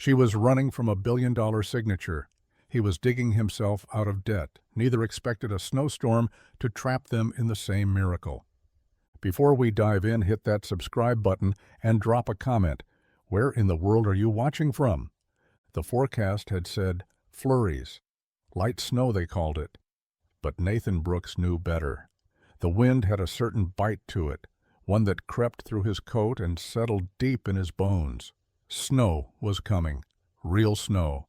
She was running from a billion-dollar signature. He was digging himself out of debt. Neither expected a snowstorm to trap them in the same miracle. Before we dive in, hit that subscribe button and drop a comment. Where in the world are you watching from? The forecast had said flurries. Light snow, they called it. But Nathan Brooks knew better. The wind had a certain bite to it, one that crept through his coat and settled deep in his bones. Snow was coming. Real snow.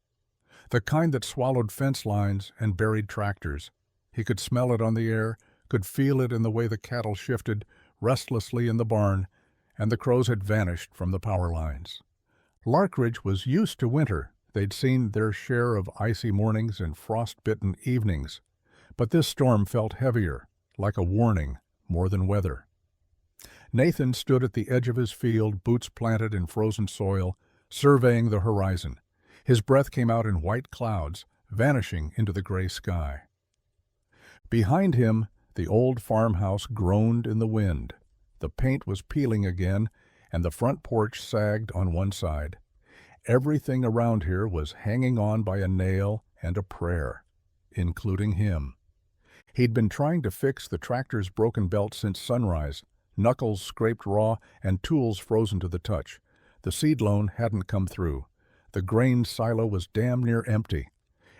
The kind that swallowed fence lines and buried tractors. He could smell it on the air, could feel it in the way the cattle shifted restlessly in the barn, and the crows had vanished from the power lines. Larkridge was used to winter. They'd seen their share of icy mornings and frost-bitten evenings. But this storm felt heavier, like a warning, more than weather. Nathan stood at the edge of his field, boots planted in frozen soil, surveying the horizon. His breath came out in white clouds, vanishing into the gray sky. Behind him, the old farmhouse groaned in the wind. The paint was peeling again, and the front porch sagged on one side. Everything around here was hanging on by a nail and a prayer, including him. He'd been trying to fix the tractor's broken belt since sunrise, knuckles scraped raw and tools frozen to the touch. The seed loan hadn't come through. The grain silo was damn near empty.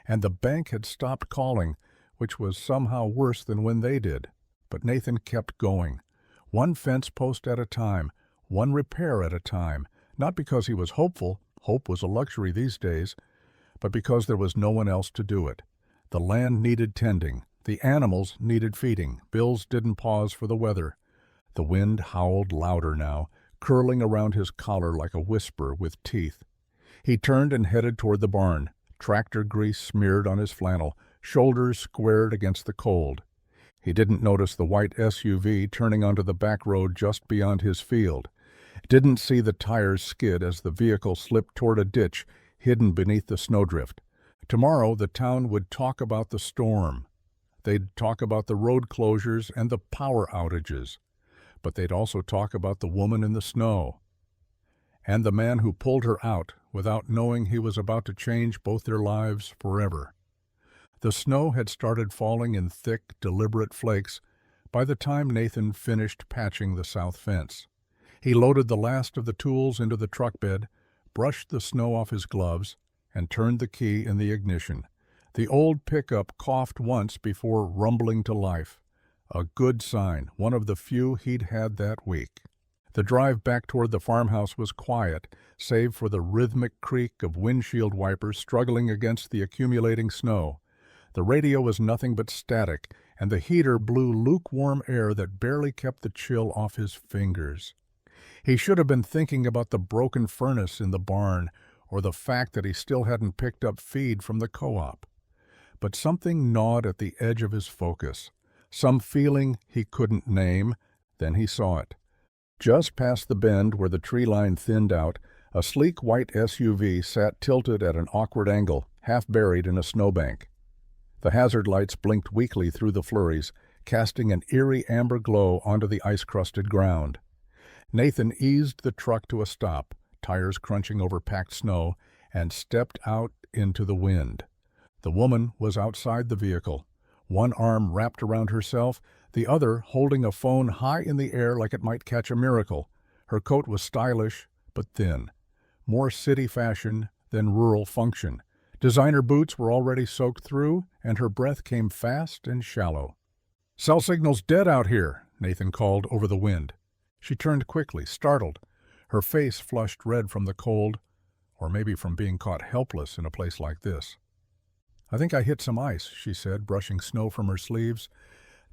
And the bank had stopped calling, which was somehow worse than when they did. But Nathan kept going. One fence post at a time, one repair at a time, not because he was hopeful, hope was a luxury these days, but because there was no one else to do it. The land needed tending. The animals needed feeding. Bills didn't pause for the weather. The wind howled louder now, curling around his collar like a whisper with teeth. He turned and headed toward the barn, tractor grease smeared on his flannel, shoulders squared against the cold. He didn't notice the white SUV turning onto the back road just beyond his field. Didn't see the tires skid as the vehicle slipped toward a ditch hidden beneath the snowdrift. Tomorrow the town would talk about the storm. They'd talk about the road closures and the power outages. But they'd also talk about the woman in the snow. And the man who pulled her out without knowing he was about to change both their lives forever. The snow had started falling in thick, deliberate flakes by the time Nathan finished patching the south fence. He loaded the last of the tools into the truck bed, brushed the snow off his gloves, and turned the key in the ignition. The old pickup coughed once before rumbling to life. A good sign, one of the few he'd had that week. The drive back toward the farmhouse was quiet, save for the rhythmic creak of windshield wipers struggling against the accumulating snow. The radio was nothing but static, and the heater blew lukewarm air that barely kept the chill off his fingers. He should have been thinking about the broken furnace in the barn, or the fact that he still hadn't picked up feed from the co-op. But something gnawed at the edge of his focus. Some feeling he couldn't name. Then he saw it. Just past the bend where the tree line thinned out, a sleek white SUV sat tilted at an awkward angle, half buried in a snowbank. The hazard lights blinked weakly through the flurries, casting an eerie amber glow onto the ice-crusted ground. Nathan eased the truck to a stop, tires crunching over packed snow, and stepped out into the wind. The woman was outside the vehicle, one arm wrapped around herself, the other holding a phone high in the air like it might catch a miracle. Her coat was stylish, but thin. More city fashion than rural function. Designer boots were already soaked through, and her breath came fast and shallow. "Cell signal's dead out here," Nathan called over the wind. She turned quickly, startled. Her face flushed red from the cold, or maybe from being caught helpless in a place like this. "I think I hit some ice," she said, brushing snow from her sleeves.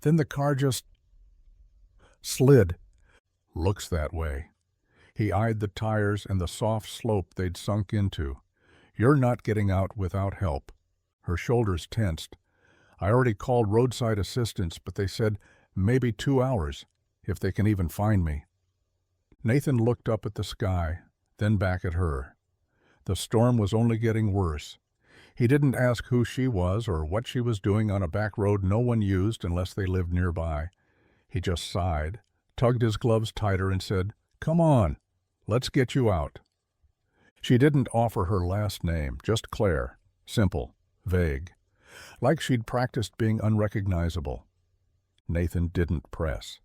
"Then the car just slid." "Looks that way." He eyed the tires and the soft slope they'd sunk into. "You're not getting out without help." Her shoulders tensed. "I already called roadside assistance, but they said maybe 2 hours, if they can even find me." Nathan looked up at the sky, then back at her. The storm was only getting worse. He didn't ask who she was or what she was doing on a back road no one used unless they lived nearby. He just sighed, tugged his gloves tighter, and said, "Come on, let's get you out." She didn't offer her last name, just Claire. Simple, vague, like she'd practiced being unrecognizable. Nathan didn't press.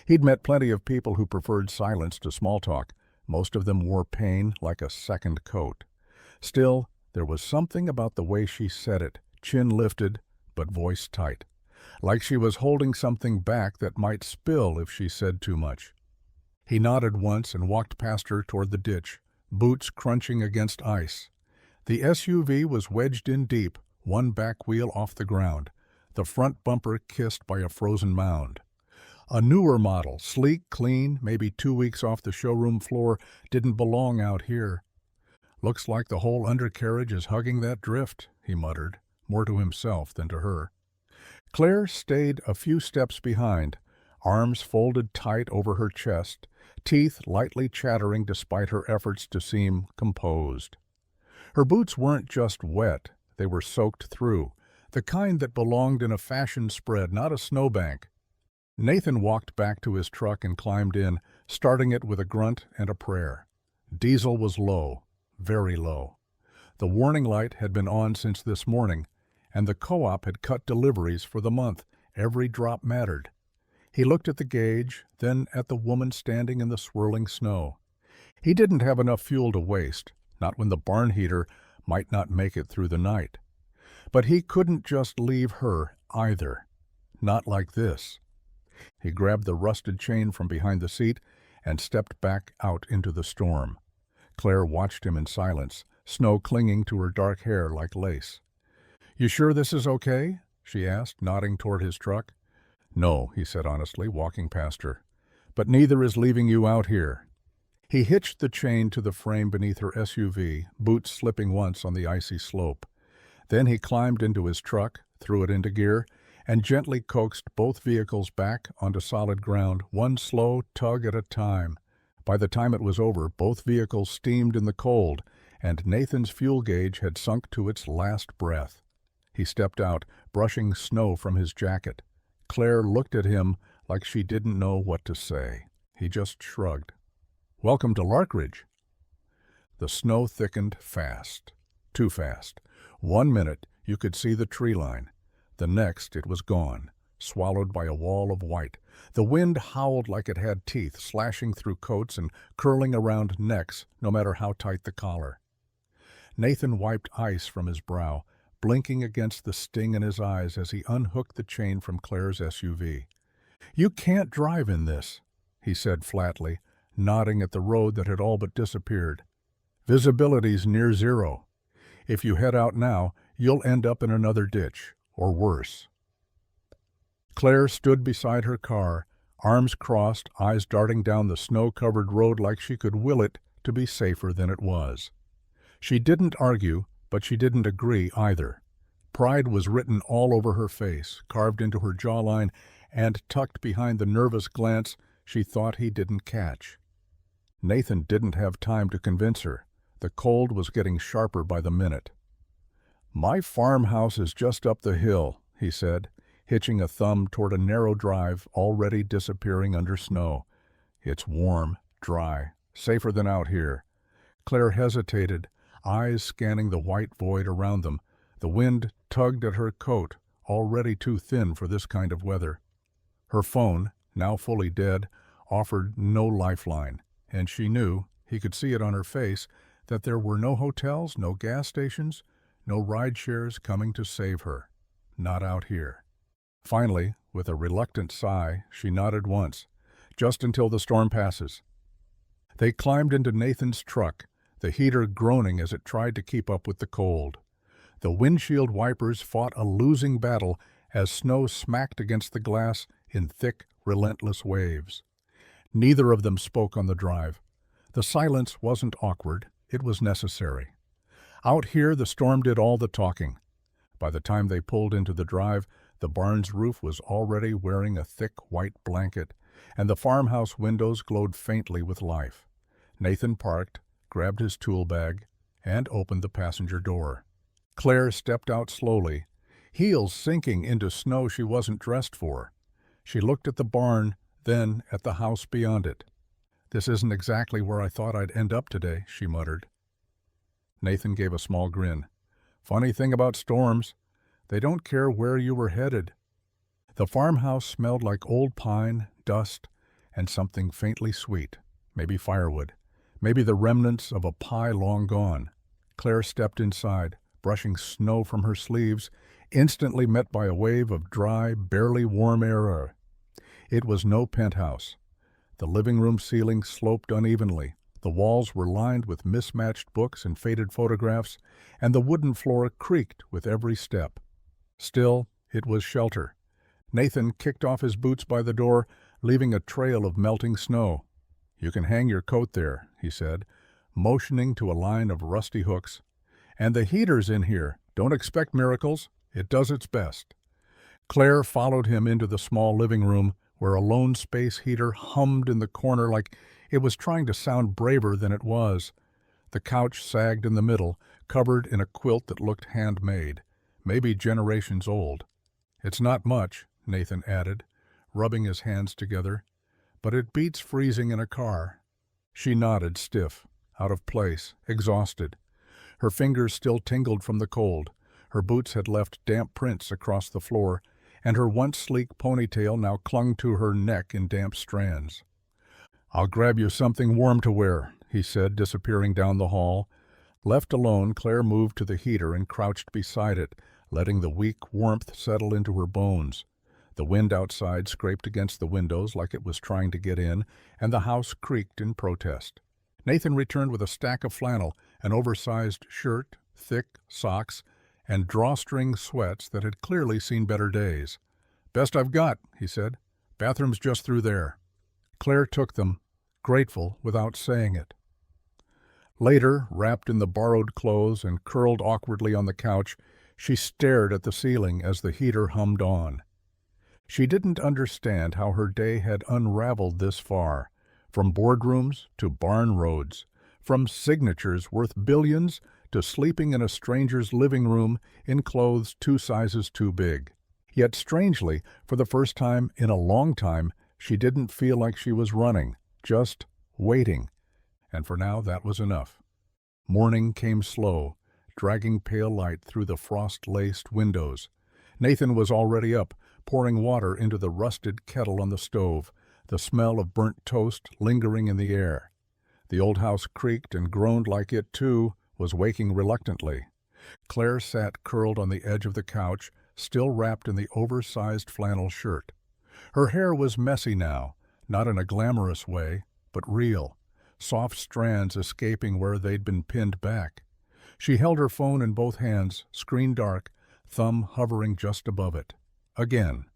He'd met plenty of people who preferred silence to small talk. Most of them wore pain like a second coat. Still, there was something about the way she said it, chin lifted, but voice tight, like she was holding something back that might spill if she said too much. He nodded once and walked past her toward the ditch, boots crunching against ice. The SUV was wedged in deep, one back wheel off the ground, the front bumper kissed by a frozen mound. A newer model, sleek, clean, maybe 2 weeks off the showroom floor, didn't belong out here. "Looks like the whole undercarriage is hugging that drift," he muttered, more to himself than to her. Claire stayed a few steps behind, arms folded tight over her chest, teeth lightly chattering despite her efforts to seem composed. Her boots weren't just wet, they were soaked through, the kind that belonged in a fashion spread, not a snowbank. Nathan walked back to his truck and climbed in, starting it with a grunt and a prayer. Diesel was low, very low. The warning light had been on since this morning, and the co-op had cut deliveries for the month. Every drop mattered. He looked at the gauge, then at the woman standing in the swirling snow. He didn't have enough fuel to waste, not when the barn heater might not make it through the night. But he couldn't just leave her either. Not like this. He grabbed the rusted chain from behind the seat and stepped back out into the storm. Claire watched him in silence, snow clinging to her dark hair like lace. "You sure this is okay?" she asked, nodding toward his truck. "No," he said honestly, walking past her. "But neither is leaving you out here." He hitched the chain to the frame beneath her SUV, boots slipping once on the icy slope. Then he climbed into his truck, threw it into gear, and gently coaxed both vehicles back onto solid ground, one slow tug at a time. By the time it was over, both vehicles steamed in the cold, and Nathan's fuel gauge had sunk to its last breath. He stepped out, brushing snow from his jacket. Claire looked at him like she didn't know what to say. He just shrugged. "Welcome to Larkridge." The snow thickened fast. Too fast. 1 minute you could see the tree line. The next it was gone, swallowed by a wall of white. The wind howled like it had teeth, slashing through coats and curling around necks, no matter how tight the collar. Nathan wiped ice from his brow, blinking against the sting in his eyes as he unhooked the chain from Claire's SUV. "You can't drive in this," he said flatly, nodding at the road that had all but disappeared. "Visibility's near zero. If you head out now, you'll end up in another ditch, or worse." Claire stood beside her car, arms crossed, eyes darting down the snow-covered road like she could will it to be safer than it was. She didn't argue, but she didn't agree either. Pride was written all over her face, carved into her jawline, and tucked behind the nervous glance she thought he didn't catch. Nathan didn't have time to convince her. The cold was getting sharper by the minute. "My farmhouse is just up the hill," he said, hitching a thumb toward a narrow drive already disappearing under snow. "It's warm, dry, safer than out here." Claire hesitated, eyes scanning the white void around them. The wind tugged at her coat, already too thin for this kind of weather. Her phone, now fully dead, offered no lifeline, and she knew, he could see it on her face, that there were no hotels, no gas stations, no ride-shares coming to save her. Not out here. Finally, with a reluctant sigh, she nodded once, "Just until the storm passes." They climbed into Nathan's truck, the heater groaning as it tried to keep up with the cold. The windshield wipers fought a losing battle as snow smacked against the glass in thick, relentless waves. Neither of them spoke on the drive. The silence wasn't awkward, it was necessary. Out here, the storm did all the talking. By the time they pulled into the drive, the barn's roof was already wearing a thick white blanket, and the farmhouse windows glowed faintly with life. Nathan parked, grabbed his tool bag, and opened the passenger door. Claire stepped out slowly, heels sinking into snow she wasn't dressed for. She looked at the barn, then at the house beyond it. "This isn't exactly where I thought I'd end up today," she muttered. Nathan gave a small grin. Funny thing about storms, they don't care where you were headed. The farmhouse smelled like old pine, dust, and something faintly sweet, maybe firewood, maybe the remnants of a pie long gone. Claire stepped inside, brushing snow from her sleeves, instantly met by a wave of dry, barely warm air. It was no penthouse. The living room ceiling sloped unevenly. The walls were lined with mismatched books and faded photographs, and the wooden floor creaked with every step. Still, it was shelter. Nathan kicked off his boots by the door, leaving a trail of melting snow. "You can hang your coat there," he said, motioning to a line of rusty hooks. "And the heater's in here. Don't expect miracles. It does its best." Claire followed him into the small living room, where a lone space heater hummed in the corner like it was trying to sound braver than it was. The couch sagged in the middle, covered in a quilt that looked handmade, maybe generations old. "It's not much," Nathan added, rubbing his hands together, "but it beats freezing in a car." She nodded, stiff, out of place, exhausted. Her fingers still tingled from the cold. Her boots had left damp prints across the floor, and her once sleek ponytail now clung to her neck in damp strands. "I'll grab you something warm to wear," he said, disappearing down the hall. Left alone, Claire moved to the heater and crouched beside it, letting the weak warmth settle into her bones. The wind outside scraped against the windows like it was trying to get in, and the house creaked in protest. Nathan returned with a stack of flannel, an oversized shirt, thick socks, and drawstring sweats that had clearly seen better days. "Best I've got," he said. "Bathroom's just through there." Claire took them, grateful without saying it. Later, wrapped in the borrowed clothes and curled awkwardly on the couch, she stared at the ceiling as the heater hummed on. She didn't understand how her day had unraveled this far, from boardrooms to barn roads, from signatures worth billions to sleeping in a stranger's living room in clothes 2 sizes too big. Yet strangely, for the first time in a long time, she didn't feel like she was running, just waiting. And for now that was enough. Morning came slow, dragging pale light through the frost-laced windows. Nathan was already up, pouring water into the rusted kettle on the stove, the smell of burnt toast lingering in the air. The old house creaked and groaned like it, too, was waking reluctantly. Claire sat curled on the edge of the couch, still wrapped in the oversized flannel shirt. Her hair was messy now, not in a glamorous way, but real, soft strands escaping where they'd been pinned back. She held her phone in both hands, screen dark, thumb hovering just above it. Again.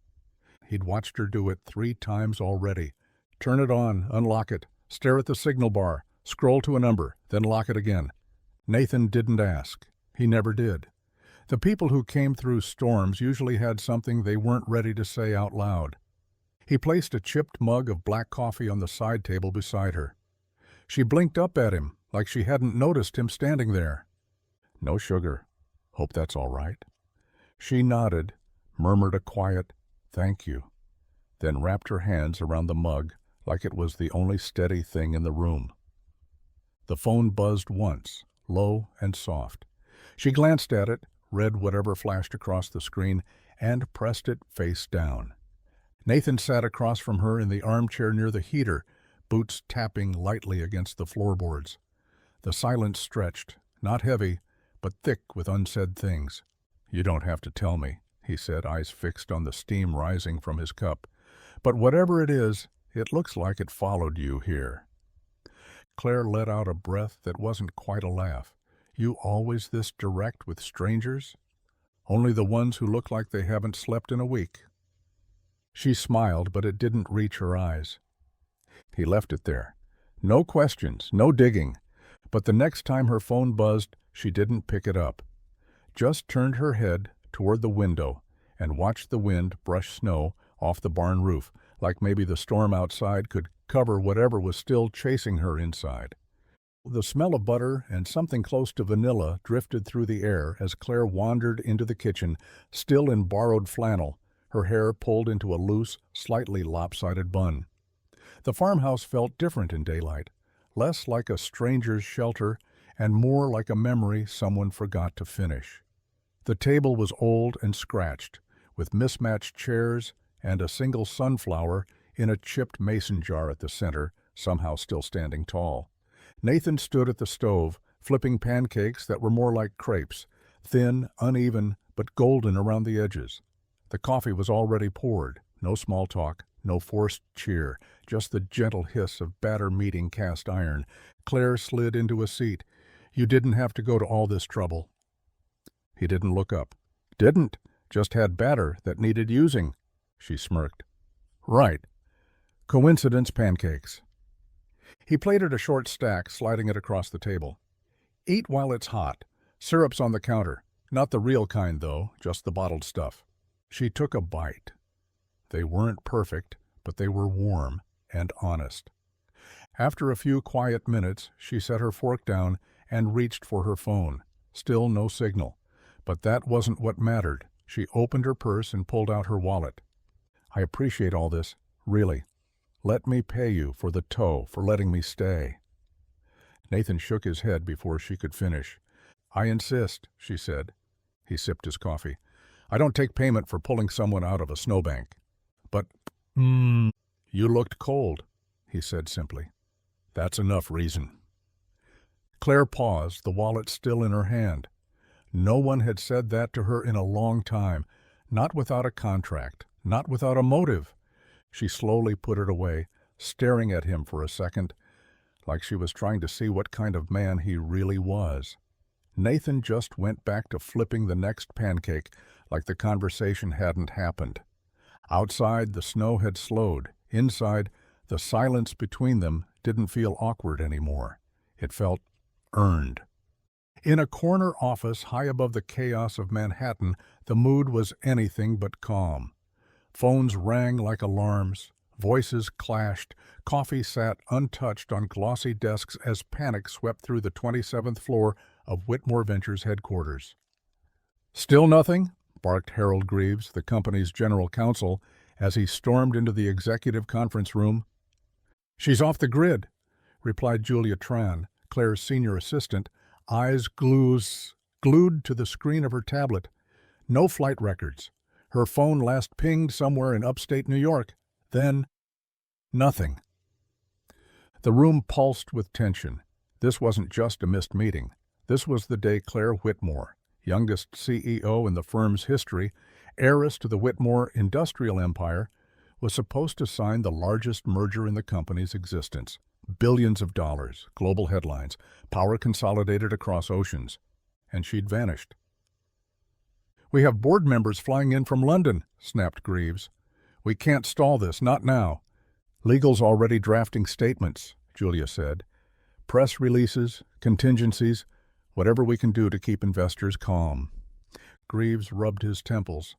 He'd watched her do it 3 times already. Turn it on, unlock it, stare at the signal bar, scroll to a number, then lock it again. Nathan didn't ask. He never did. The people who came through storms usually had something they weren't ready to say out loud. He placed a chipped mug of black coffee on the side table beside her. She blinked up at him like she hadn't noticed him standing there. "No sugar. Hope that's all right." She nodded, murmured a quiet, "Thank you," then wrapped her hands around the mug like it was the only steady thing in the room. The phone buzzed once, low and soft. She glanced at it, read whatever flashed across the screen, and pressed it face down. Nathan sat across from her in the armchair near the heater, boots tapping lightly against the floorboards. The silence stretched, not heavy, but thick with unsaid things. "You don't have to tell me," he said, eyes fixed on the steam rising from his cup. "But whatever it is, it looks like it followed you here." Claire let out a breath that wasn't quite a laugh. "You always this direct with strangers?" "Only the ones who look like they haven't slept in a week." She smiled, but it didn't reach her eyes. He left it there. No questions, no digging. But the next time her phone buzzed, she didn't pick it up. Just turned her head toward the window and watched the wind brush snow off the barn roof, like maybe the storm outside could cover whatever was still chasing her inside. The smell of butter and something close to vanilla drifted through the air as Claire wandered into the kitchen, still in borrowed flannel, her hair pulled into a loose, slightly lopsided bun. The farmhouse felt different in daylight, less like a stranger's shelter and more like a memory someone forgot to finish. The table was old and scratched, with mismatched chairs and a single sunflower in a chipped mason jar at the center, somehow still standing tall. Nathan stood at the stove, flipping pancakes that were more like crepes, thin, uneven, but golden around the edges. The coffee was already poured. No small talk, no forced cheer, just the gentle hiss of batter meeting cast iron. Claire slid into a seat. "You didn't have to go to all this trouble." He didn't look up. "Didn't. Just had batter that needed using." She smirked. "Right. Coincidence pancakes." He plated a short stack, sliding it across the table. "Eat while it's hot. Syrup's on the counter. Not the real kind, though, just the bottled stuff." She took a bite. They weren't perfect, but they were warm and honest. After a few quiet minutes, she set her fork down and reached for her phone. Still no signal. But that wasn't what mattered. She opened her purse and pulled out her wallet. "I appreciate all this, really. Let me pay you for the tow, for letting me stay." Nathan shook his head before she could finish. "I insist," she said. He sipped his coffee. "I don't take payment for pulling someone out of a snowbank." "But, you looked cold," he said simply. "That's enough reason." Claire paused, the wallet still in her hand. No one had said that to her in a long time, not without a contract, not without a motive. She slowly put it away, staring at him for a second, like she was trying to see what kind of man he really was. Nathan just went back to flipping the next pancake, like the conversation hadn't happened. Outside, the snow had slowed. Inside, the silence between them didn't feel awkward anymore. It felt earned. In a corner office high above the chaos of Manhattan, the mood was anything but calm. Phones rang like alarms. Voices clashed. Coffee sat untouched on glossy desks as panic swept through the 27th floor of Whitmore Ventures headquarters. "Still nothing?" barked Harold Greaves, the company's general counsel, as he stormed into the executive conference room. "She's off the grid," replied Julia Tran, Claire's senior assistant, eyes glued to the screen of her tablet. "No flight records. Her phone last pinged somewhere in upstate New York. Then, nothing." The room pulsed with tension. This wasn't just a missed meeting. This was the day Claire Whitmore, youngest CEO in the firm's history, heiress to the Whitmore industrial empire, was supposed to sign the largest merger in the company's existence. Billions of dollars, global headlines, power consolidated across oceans. And she'd vanished. "We have board members flying in from London," snapped Greaves. "We can't stall this, not now." "Legal's already drafting statements," Julia said. "Press releases, contingencies, whatever we can do to keep investors calm." Greaves rubbed his temples.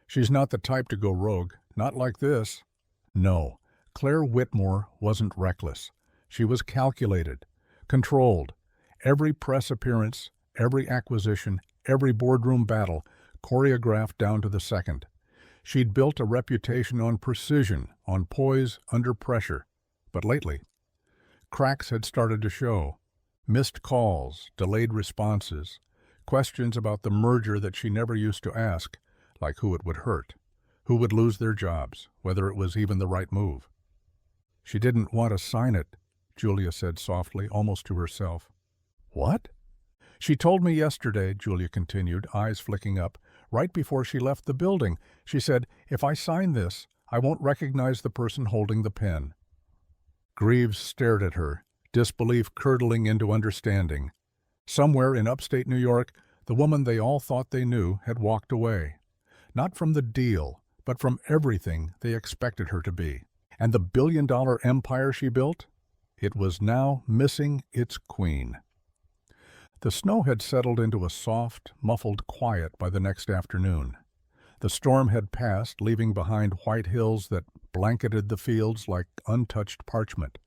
"She's not the type to go rogue, not like this." No, Claire Whitmore wasn't reckless. She was calculated, controlled. Every press appearance, every acquisition, every boardroom battle, choreographed down to the second. She'd built a reputation on precision, on poise under pressure. But lately, cracks had started to show. Missed calls, delayed responses, questions about the merger that she never used to ask, like who it would hurt, who would lose their jobs, whether it was even the right move. "She didn't want to sign it," Julia said softly, almost to herself. "What?" "She told me yesterday," Julia continued, eyes flicking up, "right before she left the building. She said, 'If I sign this, I won't recognize the person holding the pen.'" Greaves stared at her, disbelief curdling into understanding. Somewhere in upstate New York, the woman they all thought they knew had walked away. Not from the deal, but from everything they expected her to be. And the billion-dollar empire she built? It was now missing its queen. The snow had settled into a soft, muffled quiet by the next afternoon. The storm had passed, leaving behind white hills that blanketed the fields like untouched parchment.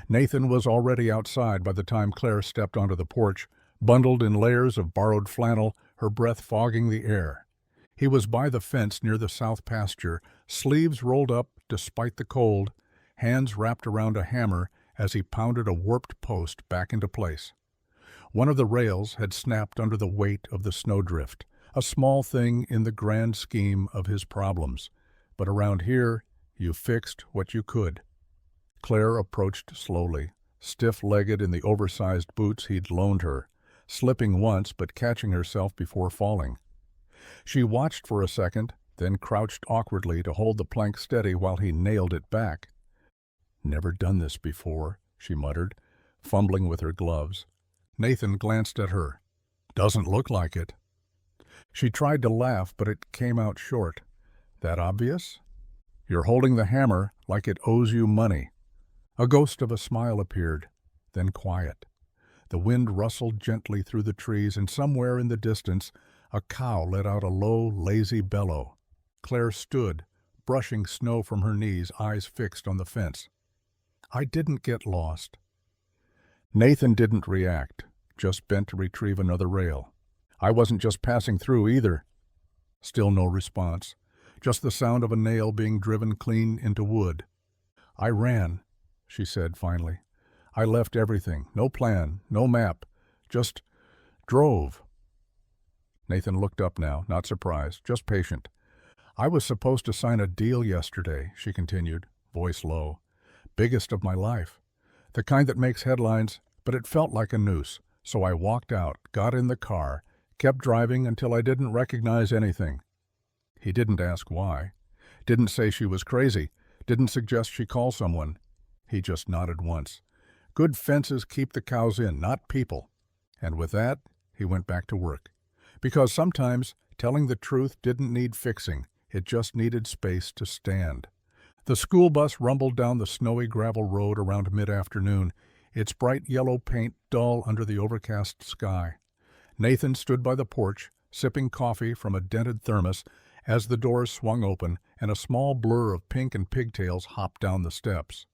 Nathan was already outside by the time Claire stepped onto the porch, bundled in layers of borrowed flannel, her breath fogging the air. He was by the fence near the south pasture, sleeves rolled up despite the cold, hands wrapped around a hammer as he pounded a warped post back into place. One of the rails had snapped under the weight of the snowdrift, a small thing in the grand scheme of his problems. But around here, you fixed what you could. Claire approached slowly, stiff-legged in the oversized boots he'd loaned her, slipping once but catching herself before falling. She watched for a second, then crouched awkwardly to hold the plank steady while he nailed it back. "Never done this before," she muttered, fumbling with her gloves. Nathan glanced at her. "Doesn't look like it." She tried to laugh, but it came out short. "That obvious? You're holding the hammer like it owes you money." A ghost of a smile appeared, then quiet. The wind rustled gently through the trees, and somewhere in the distance a cow let out a low, lazy bellow. Claire stood, brushing snow from her knees, eyes fixed on the fence. "I didn't get lost." Nathan didn't react, just bent to retrieve another rail. "I wasn't just passing through either." Still no response, just the sound of a nail being driven clean into wood. "I ran," she said finally. "I left everything, no plan, no map, just drove." Nathan looked up now, not surprised, just patient. "I was supposed to sign a deal yesterday," she continued, voice low. "Biggest of my life. The kind that makes headlines, but it felt like a noose. So I walked out, got in the car, kept driving until I didn't recognize anything." He didn't ask why. Didn't say she was crazy. Didn't suggest she call someone. He just nodded once. Good fences keep the cows in, not people. And with that, he went back to work. Because sometimes telling the truth didn't need fixing. It just needed space to stand. The school bus rumbled down the snowy gravel road around mid-afternoon, its bright yellow paint dull under the overcast sky. Nathan stood by the porch, sipping coffee from a dented thermos, as the doors swung open and a small blur of pink and pigtails hopped down the steps.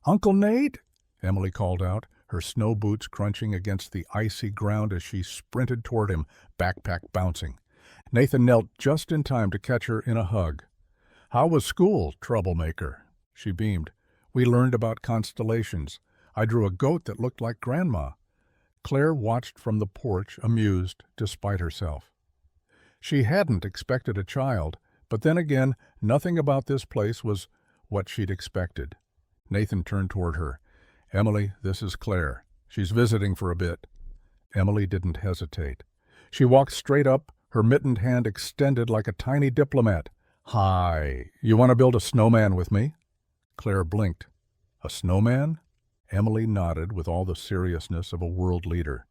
"Uncle Nate?" Emily called out, her snow boots crunching against the icy ground as she sprinted toward him, backpack bouncing. Nathan knelt just in time to catch her in a hug. "How was school, troublemaker?" She beamed. "We learned about constellations. I drew a goat that looked like Grandma." Claire watched from the porch, amused, despite herself. She hadn't expected a child, but then again, nothing about this place was what she'd expected. Nathan turned toward her. "Emily, this is Claire. She's visiting for a bit." Emily didn't hesitate. She walked straight up, her mittened hand extended like a tiny diplomat. "Hi, you want to build a snowman with me?" Claire blinked. "A snowman?" Emily nodded with all the seriousness of a world leader.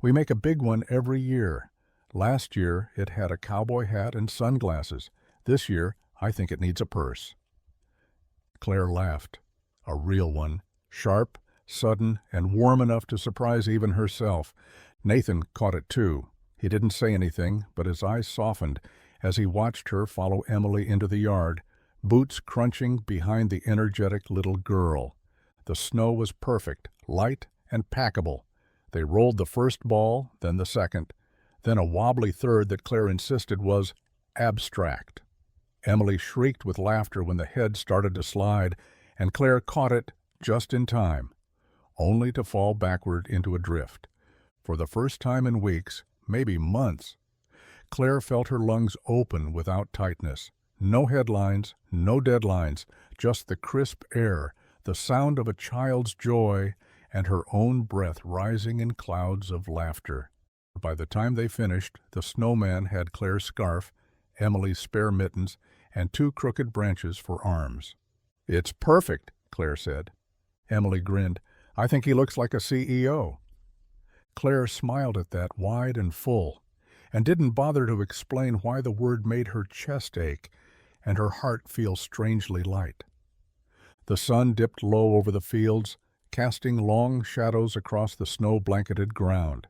"We make a big one every year. Last year it had a cowboy hat and sunglasses. This year I think it needs a purse." Claire laughed. A real one, sharp, sudden, and warm enough to surprise even herself. Nathan caught it too. He didn't say anything, but his eyes softened as he watched her follow Emily into the yard, boots crunching behind the energetic little girl. The snow was perfect, light and packable. They rolled the first ball, then the second, then a wobbly third that Claire insisted was abstract. Emily shrieked with laughter when the head started to slide, and Claire caught it just in time, only to fall backward into a drift. For the first time in weeks, maybe months, Claire felt her lungs open without tightness. No headlines, no deadlines, just the crisp air, the sound of a child's joy, and her own breath rising in clouds of laughter. By the time they finished, the snowman had Claire's scarf, Emily's spare mittens, and 2 crooked branches for arms. "It's perfect," Claire said. Emily grinned. "I think he looks like a CEO." Claire smiled at that, wide and full, and didn't bother to explain why the word made her chest ache and her heart feel strangely light. The sun dipped low over the fields, casting long shadows across the snow-blanketed ground.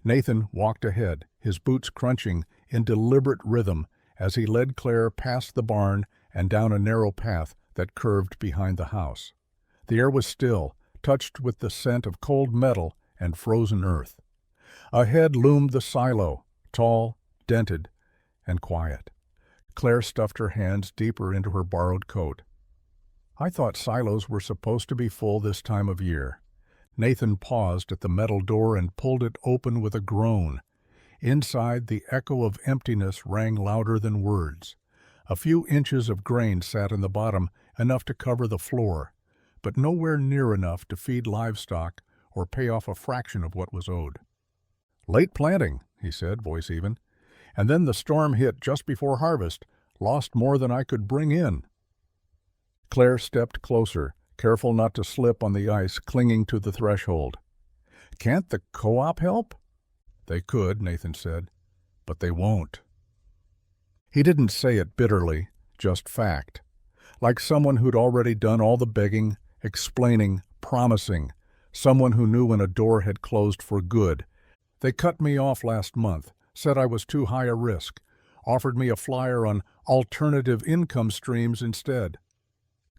Nathan walked ahead, his boots crunching in deliberate rhythm as he led Claire past the barn and down a narrow path that curved behind the house. The air was still, touched with the scent of cold metal and frozen earth. Ahead loomed the silo, tall, dented, and quiet. Claire stuffed her hands deeper into her borrowed coat. "I thought silos were supposed to be full this time of year." Nathan paused at the metal door and pulled it open with a groan. Inside, the echo of emptiness rang louder than words. A few inches of grain sat in the bottom, enough to cover the floor, but nowhere near enough to feed livestock or pay off a fraction of what was owed. "Late planting," he said, voice even. "And then the storm hit just before harvest, lost more than I could bring in." Claire stepped closer, careful not to slip on the ice clinging to the threshold. "Can't the co-op help?" "They could," Nathan said, "but they won't." He didn't say it bitterly, just fact. Like someone who'd already done all the begging, explaining, promising, someone who knew when a door had closed for good. "They cut me off last month, said I was too high a risk, offered me a flyer on alternative income streams instead."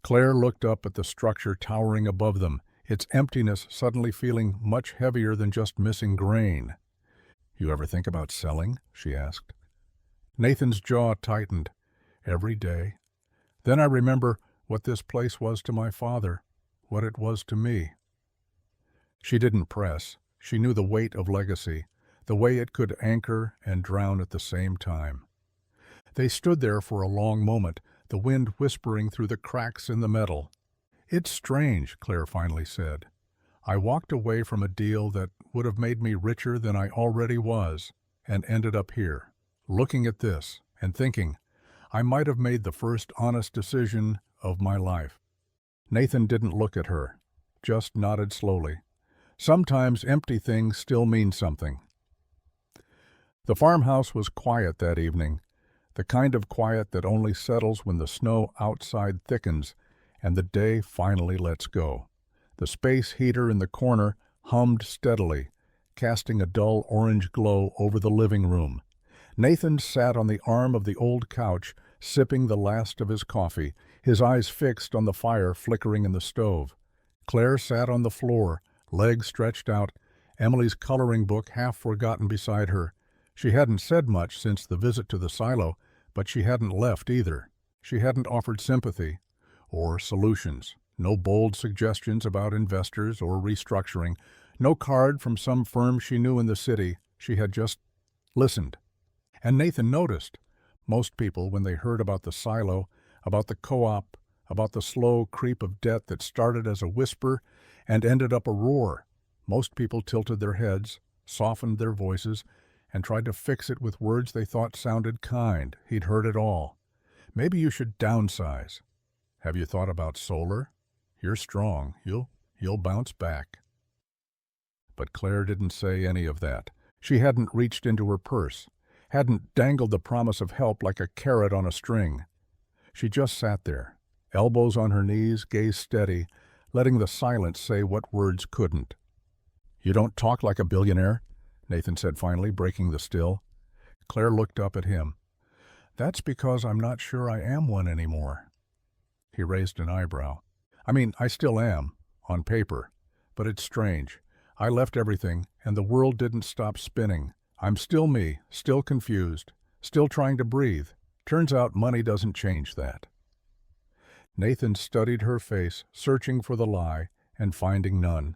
Claire looked up at the structure towering above them, its emptiness suddenly feeling much heavier than just missing grain. "You ever think about selling?" she asked. Nathan's jaw tightened. "Every day. Then I remember what this place was to my father, what it was to me." She didn't press. She knew the weight of legacy, the way it could anchor and drown at the same time. They stood there for a long moment, the wind whispering through the cracks in the metal. "It's strange," Claire finally said. "I walked away from a deal that would have made me richer than I already was, and ended up here, looking at this, and thinking, I might have made the first honest decision of my life." Nathan didn't look at her, just nodded slowly. Sometimes empty things still mean something. The farmhouse was quiet that evening, the kind of quiet that only settles when the snow outside thickens and the day finally lets go. The space heater in the corner hummed steadily, casting a dull orange glow over the living room. Nathan sat on the arm of the old couch, sipping the last of his coffee, his eyes fixed on the fire flickering in the stove. Claire sat on the floor, legs stretched out, Emily's coloring book half forgotten beside her. She hadn't said much since the visit to the silo, but she hadn't left either. She hadn't offered sympathy or solutions. No bold suggestions about investors or restructuring. No card from some firm she knew in the city. She had just listened. And Nathan noticed. Most people, when they heard about the silo, about the co-op, about the slow creep of debt that started as a whisper and ended up a roar, most people tilted their heads, softened their voices, and tried to fix it with words they thought sounded kind. He'd heard it all. "Maybe you should downsize." "Have you thought about solar? You're strong. You'll bounce back." But Claire didn't say any of that. She hadn't reached into her purse, hadn't dangled the promise of help like a carrot on a string. She just sat there, elbows on her knees, gaze steady, letting the silence say what words couldn't. "You don't talk like a billionaire," Nathan said finally, breaking the still. Claire looked up at him. "That's because I'm not sure I am one anymore." He raised an eyebrow. "I mean, I still am, on paper, but it's strange. I left everything, and the world didn't stop spinning. I'm still me, still confused, still trying to breathe. Turns out money doesn't change that." Nathan studied her face, searching for the lie, and finding none.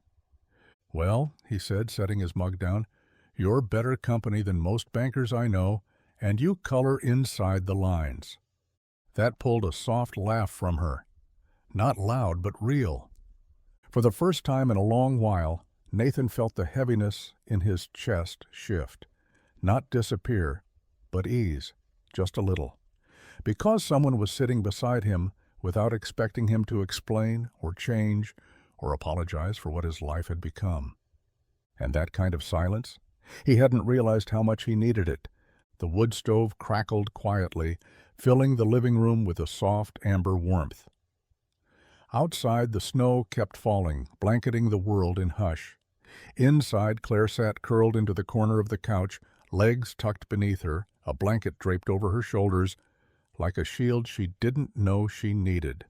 "Well," he said, setting his mug down, "you're better company than most bankers I know, and you color inside the lines." That pulled a soft laugh from her. Not loud, but real. For the first time in a long while, Nathan felt the heaviness in his chest shift. Not disappear, but ease, just a little. Because someone was sitting beside him without expecting him to explain or change or apologize for what his life had become. And that kind of silence? He hadn't realized how much he needed it. The wood stove crackled quietly, filling the living room with a soft amber warmth. Outside, the snow kept falling, blanketing the world in hush. Inside, Claire sat curled into the corner of the couch, legs tucked beneath her, a blanket draped over her shoulders, like a shield she didn't know she needed.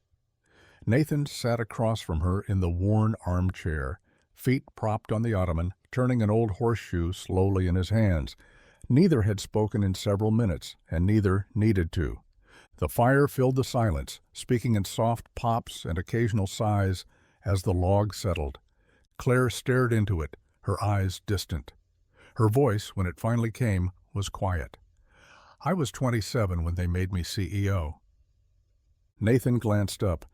Nathan sat across from her in the worn armchair, feet propped on the ottoman, turning an old horseshoe slowly in his hands. Neither had spoken in several minutes, and neither needed to. The fire filled the silence, speaking in soft pops and occasional sighs as the log settled. Claire stared into it, her eyes distant. Her voice, when it finally came, was quiet. "I was 27 when they made me CEO." Nathan glanced up.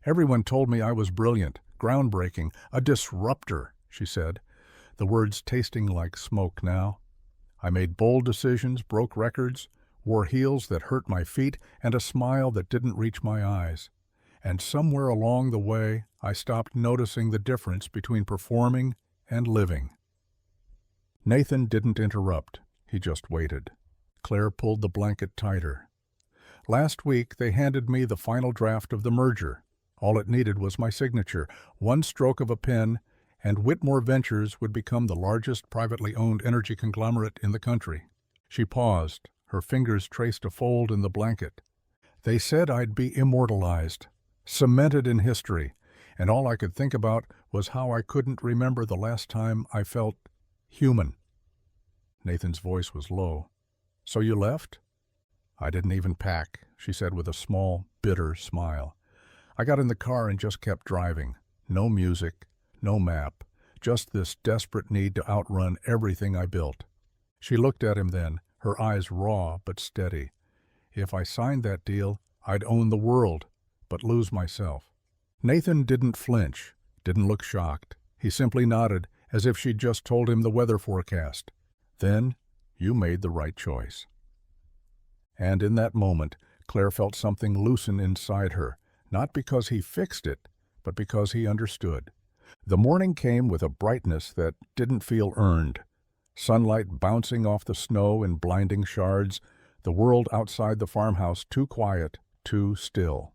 "Everyone told me I was brilliant, groundbreaking, a disruptor," she said, the words tasting like smoke now. "I made bold decisions, broke records, wore heels that hurt my feet, and a smile that didn't reach my eyes. And somewhere along the way, I stopped noticing the difference between performing and living." Nathan didn't interrupt. He just waited. Claire pulled the blanket tighter. "Last week, they handed me the final draft of the merger. All it needed was my signature, one stroke of a pen, and Whitmore Ventures would become the largest privately owned energy conglomerate in the country." She paused. Her fingers traced a fold in the blanket. "They said I'd be immortalized, cemented in history, and all I could think about was how I couldn't remember the last time I felt human." Nathan's voice was low. "So you left?" "I didn't even pack," she said with a small, bitter smile. "I got in the car and just kept driving. No music, no map, just this desperate need to outrun everything I built." She looked at him then, her eyes raw but steady. "If I signed that deal, I'd own the world, but lose myself." Nathan didn't flinch, didn't look shocked. He simply nodded, as if she'd just told him the weather forecast. "Then you made the right choice." And in that moment, Claire felt something loosen inside her, not because he fixed it, but because he understood. The morning came with a brightness that didn't feel earned. Sunlight bouncing off the snow in blinding shards, the world outside the farmhouse too quiet, too still.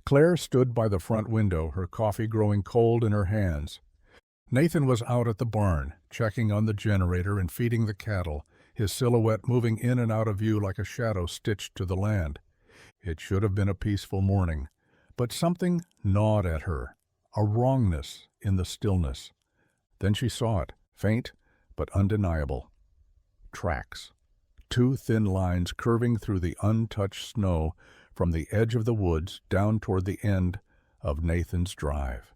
Claire stood by the front window, her coffee growing cold in her hands. Nathan was out at the barn, checking on the generator and feeding the cattle, his silhouette moving in and out of view like a shadow stitched to the land. It should have been a peaceful morning, but something gnawed at her, a wrongness in the stillness. Then she saw it, faint but undeniable. Tracks. Two thin lines curving through the untouched snow from the edge of the woods down toward the end of Nathan's drive.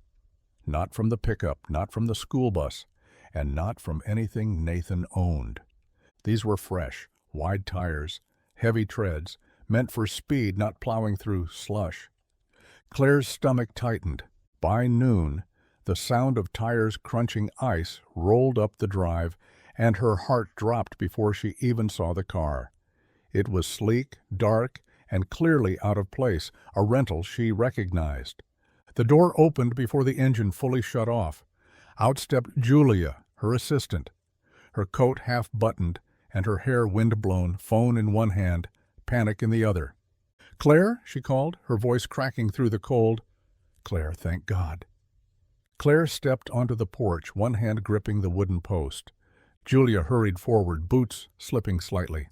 Not from the pickup, not from the school bus, and not from anything Nathan owned. These were fresh, wide tires, heavy treads, meant for speed, not plowing through slush. Claire's stomach tightened. By noon, the sound of tires crunching ice rolled up the drive, and her heart dropped before she even saw the car. It was sleek, dark, and clearly out of place, a rental she recognized. The door opened before the engine fully shut off. Out stepped Julia, her assistant, her coat half-buttoned and her hair wind-blown, phone in one hand, panic in the other. "Claire," she called, her voice cracking through the cold. "Claire, thank God." Claire stepped onto the porch, one hand gripping the wooden post. Julia hurried forward, boots slipping slightly.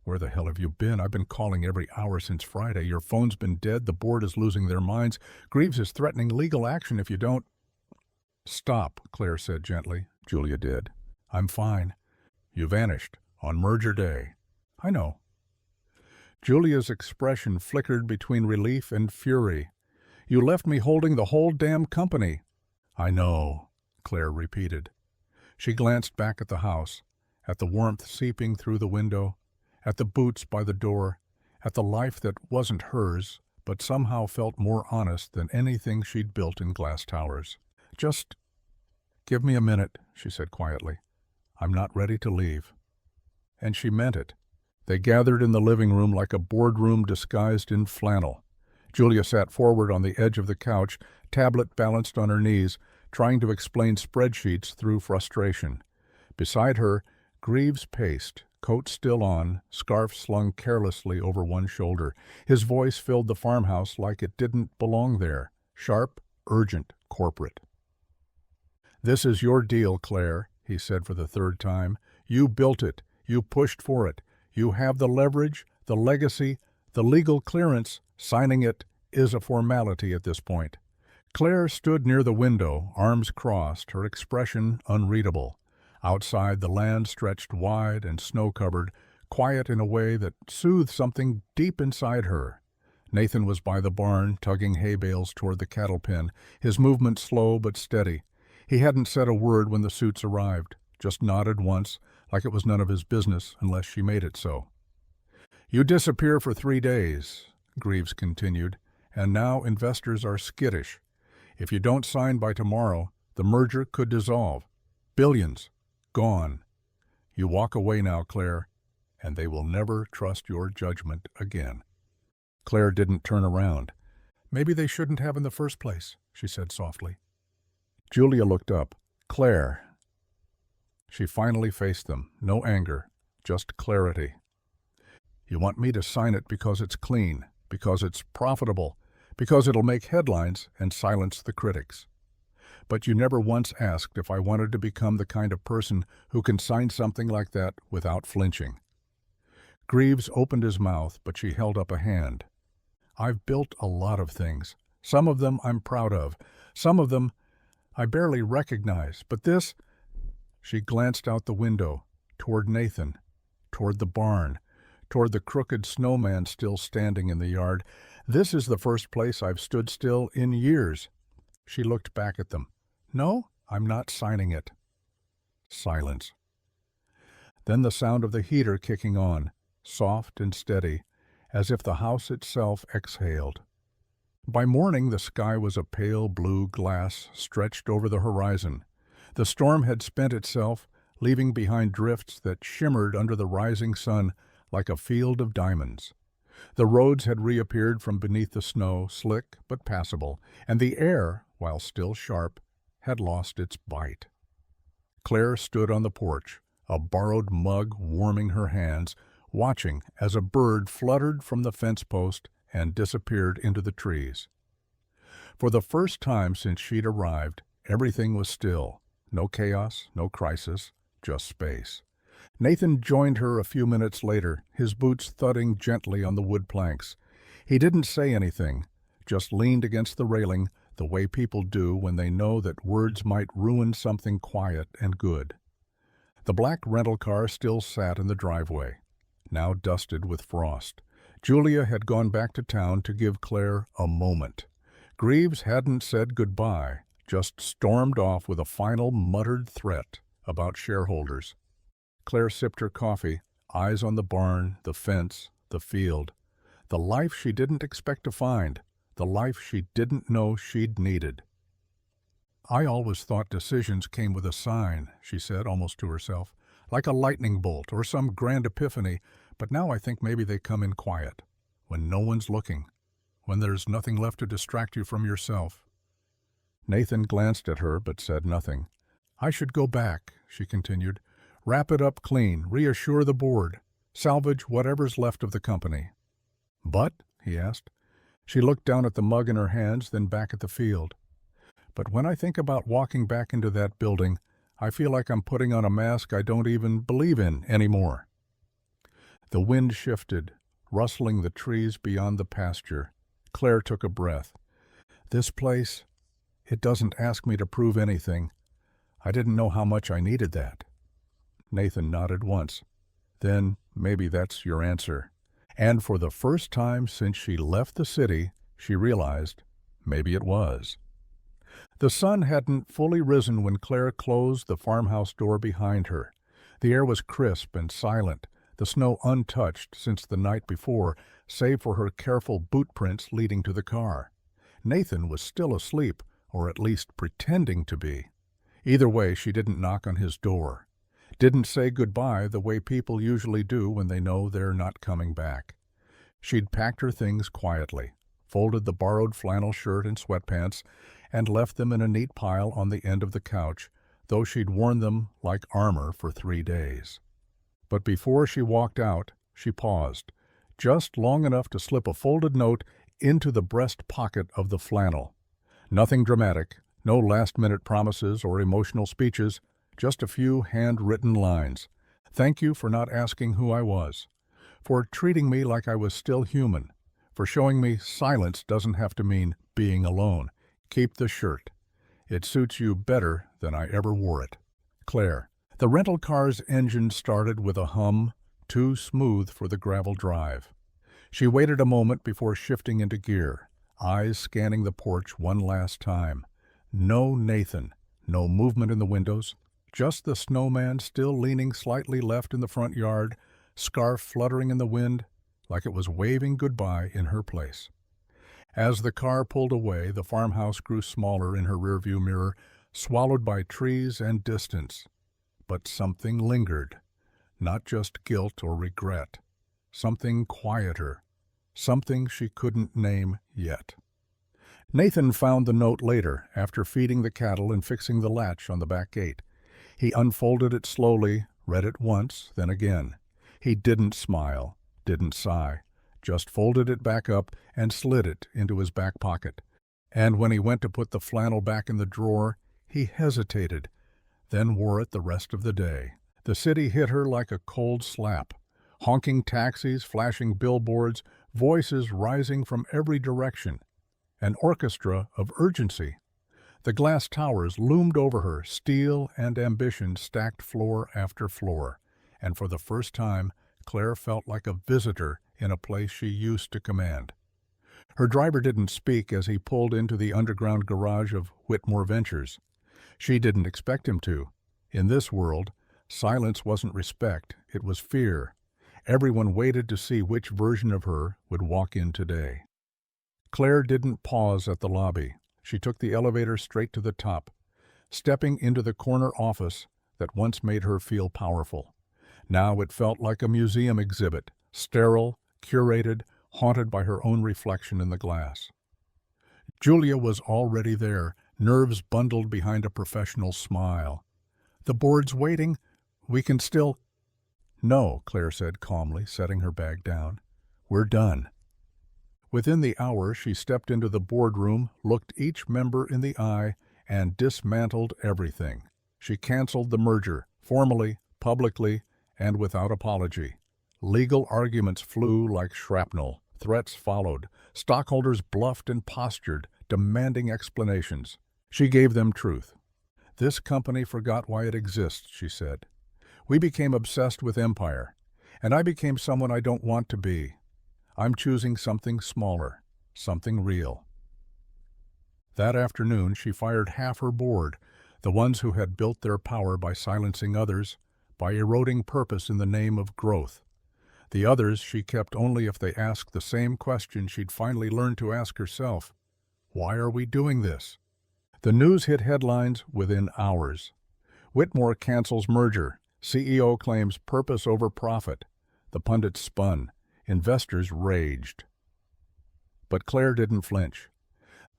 "Where the hell have you been? I've been calling every hour since Friday. Your phone's been dead, the board is losing their minds. Greaves is threatening legal action if you don't—" "Stop," Claire said gently. Julia did. "I'm fine. You vanished on merger day." "I know." Julia's expression flickered between relief and fury. "You left me holding the whole damn company." "I know," Claire repeated. She glanced back at the house, at the warmth seeping through the window, at the boots by the door, at the life that wasn't hers, but somehow felt more honest than anything she'd built in glass towers. "Just give me a minute," she said quietly. "I'm not ready to leave." And she meant it. They gathered in the living room like a boardroom disguised in flannel. Julia sat forward on the edge of the couch, tablet balanced on her knees, trying to explain spreadsheets through frustration. Beside her, Greaves paced, coat still on, scarf slung carelessly over one shoulder. His voice filled the farmhouse like it didn't belong there, sharp, urgent, corporate. "This is your deal, Claire," he said for the third time. "You built it. You pushed for it. You have the leverage, the legacy, the legal clearance. Signing it is a formality at this point." Claire stood near the window, arms crossed, her expression unreadable. Outside, the land stretched wide and snow-covered, quiet in a way that soothed something deep inside her. Nathan was by the barn, tugging hay bales toward the cattle pen, his movement slow but steady. He hadn't said a word when the suits arrived, just nodded once, like it was none of his business unless she made it so. "You disappear for 3 days," Greaves continued, "and now investors are skittish. If you don't sign by tomorrow, the merger could dissolve. Billions. Gone. You walk away now, Claire, and they will never trust your judgment again." Claire didn't turn around. "Maybe they shouldn't have in the first place," she said softly. Julia looked up. "Claire." She finally faced them. No anger, just clarity. "You want me to sign it because it's clean, because it's profitable, because it'll make headlines and silence the critics. But you never once asked if I wanted to become the kind of person who can sign something like that without flinching." Greaves opened his mouth, but she held up a hand. "I've built a lot of things. Some of them I'm proud of. Some of them I barely recognize. But this—" She glanced out the window, toward Nathan, toward the barn, toward the crooked snowman still standing in the yard. "This is the first place I've stood still in years." She looked back at them. "No, I'm not signing it." Silence. Then the sound of the heater kicking on, soft and steady, as if the house itself exhaled. By morning the sky was a pale blue glass stretched over the horizon. The storm had spent itself, leaving behind drifts that shimmered under the rising sun like a field of diamonds. The roads had reappeared from beneath the snow, slick but passable, and the air, while still sharp, had lost its bite. Claire stood on the porch, a borrowed mug warming her hands, watching as a bird fluttered from the fence post and disappeared into the trees. For the first time since she'd arrived, everything was still. No chaos, no crisis, just space. Nathan joined her a few minutes later, his boots thudding gently on the wood planks. He didn't say anything, just leaned against the railing the way people do when they know that words might ruin something quiet and good. The black rental car still sat in the driveway, now dusted with frost. Julia had gone back to town to give Claire a moment. Greaves hadn't said goodbye, just stormed off with a final muttered threat about shareholders. Claire sipped her coffee, eyes on the barn, the fence, the field. The life she didn't expect to find, the life she didn't know she'd needed. "I always thought decisions came with a sign," she said, almost to herself, "like a lightning bolt or some grand epiphany, but now I think maybe they come in quiet, when no one's looking, when there's nothing left to distract you from yourself." Nathan glanced at her but said nothing. "I should go back," she continued. "Wrap it up clean, reassure the board, salvage whatever's left of the company." "But?" he asked. She looked down at the mug in her hands, then back at the field. "But when I think about walking back into that building, I feel like I'm putting on a mask I don't even believe in anymore." The wind shifted, rustling the trees beyond the pasture. Claire took a breath. "This place, it doesn't ask me to prove anything. I didn't know how much I needed that." Nathan nodded once. "Then maybe that's your answer." And for the first time since she left the city, she realized maybe it was. The sun hadn't fully risen when Claire closed the farmhouse door behind her. The air was crisp and silent, the snow untouched since the night before, save for her careful boot prints leading to the car. Nathan was still asleep, or at least pretending to be. Either way, she didn't knock on his door. Didn't say goodbye the way people usually do when they know they're not coming back. She'd packed her things quietly, folded the borrowed flannel shirt and sweatpants, and left them in a neat pile on the end of the couch, though she'd worn them like armor for 3 days. But before she walked out, she paused, just long enough to slip a folded note into the breast pocket of the flannel. Nothing dramatic, no last-minute promises or emotional speeches, just a few hand-written lines. "Thank you for not asking who I was, for treating me like I was still human, for showing me silence doesn't have to mean being alone. Keep the shirt. It suits you better than I ever wore it. Claire." The rental car's engine started with a hum, too smooth for the gravel drive. She waited a moment before shifting into gear, eyes scanning the porch one last time. No Nathan, No movement in the windows, just the snowman still leaning slightly left in the front yard, scarf fluttering in the wind, like it was waving goodbye in her place. As the car pulled away, the farmhouse grew smaller in her rearview mirror, swallowed by trees and distance. But something lingered, not just guilt or regret, something quieter, something she couldn't name yet. Nathan found the note later, after feeding the cattle and fixing the latch on the back gate. He unfolded it slowly, read it once, then again. He didn't smile, didn't sigh, just folded it back up and slid it into his back pocket. And when he went to put the flannel back in the drawer, he hesitated, then wore it the rest of the day. The city hit her like a cold slap. Honking taxis, flashing billboards, voices rising from every direction. An orchestra of urgency. The glass towers loomed over her, steel and ambition stacked floor after floor, and for the first time Claire felt like a visitor in a place she used to command. Her driver didn't speak as he pulled into the underground garage of Whitmore Ventures. She didn't expect him to. In this world, silence wasn't respect, it was fear. Everyone waited to see which version of her would walk in today. Claire didn't pause at the lobby. She took the elevator straight to the top, stepping into the corner office that once made her feel powerful. Now it felt like a museum exhibit, sterile, curated, haunted by her own reflection in the glass. Julia was already there, nerves bundled behind a professional smile. "The board's waiting. We can still—" "No," Claire said calmly, setting her bag down. "We're done." Within the hour, she stepped into the boardroom, looked each member in the eye, and dismantled everything. She canceled the merger, formally, publicly, and without apology. Legal arguments flew like shrapnel. Threats followed. Stockholders bluffed and postured, demanding explanations. She gave them truth. "This company forgot why it exists," she said. "We became obsessed with empire, and I became someone I don't want to be. I'm choosing something smaller, something real." That afternoon, she fired half her board, the ones who had built their power by silencing others, by eroding purpose in the name of growth. The others she kept only if they asked the same question she'd finally learned to ask herself. Why are we doing this? The news hit headlines within hours. Whitmore cancels merger. CEO claims purpose over profit. The pundits spun. Investors raged. But Claire didn't flinch.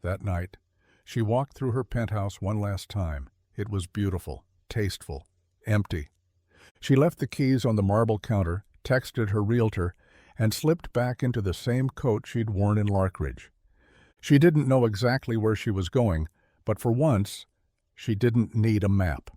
That night, she walked through her penthouse one last time. It was beautiful, tasteful, empty. She left the keys on the marble counter, texted her realtor, and slipped back into the same coat she'd worn in Larkridge. She didn't know exactly where she was going, but for once, she didn't need a map.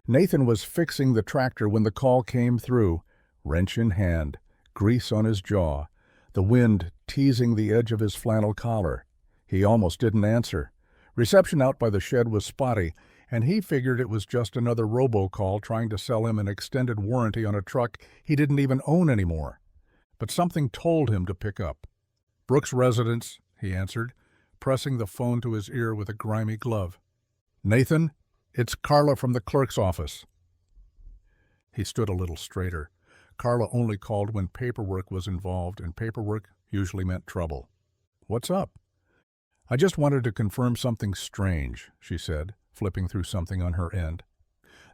Nathan was fixing the tractor when the call came through, wrench in hand, grease on his jaw, the wind teasing the edge of his flannel collar. He almost didn't answer. Reception out by the shed was spotty, and he figured it was just another robocall trying to sell him an extended warranty on a truck he didn't even own anymore. But something told him to pick up. "Brooks Residence," he answered, pressing the phone to his ear with a grimy glove. "Nathan, it's Carla from the clerk's office." He stood a little straighter. Carla only called when paperwork was involved, and paperwork usually meant trouble. "What's up?" "I just wanted to confirm something strange," she said, flipping through something on her end.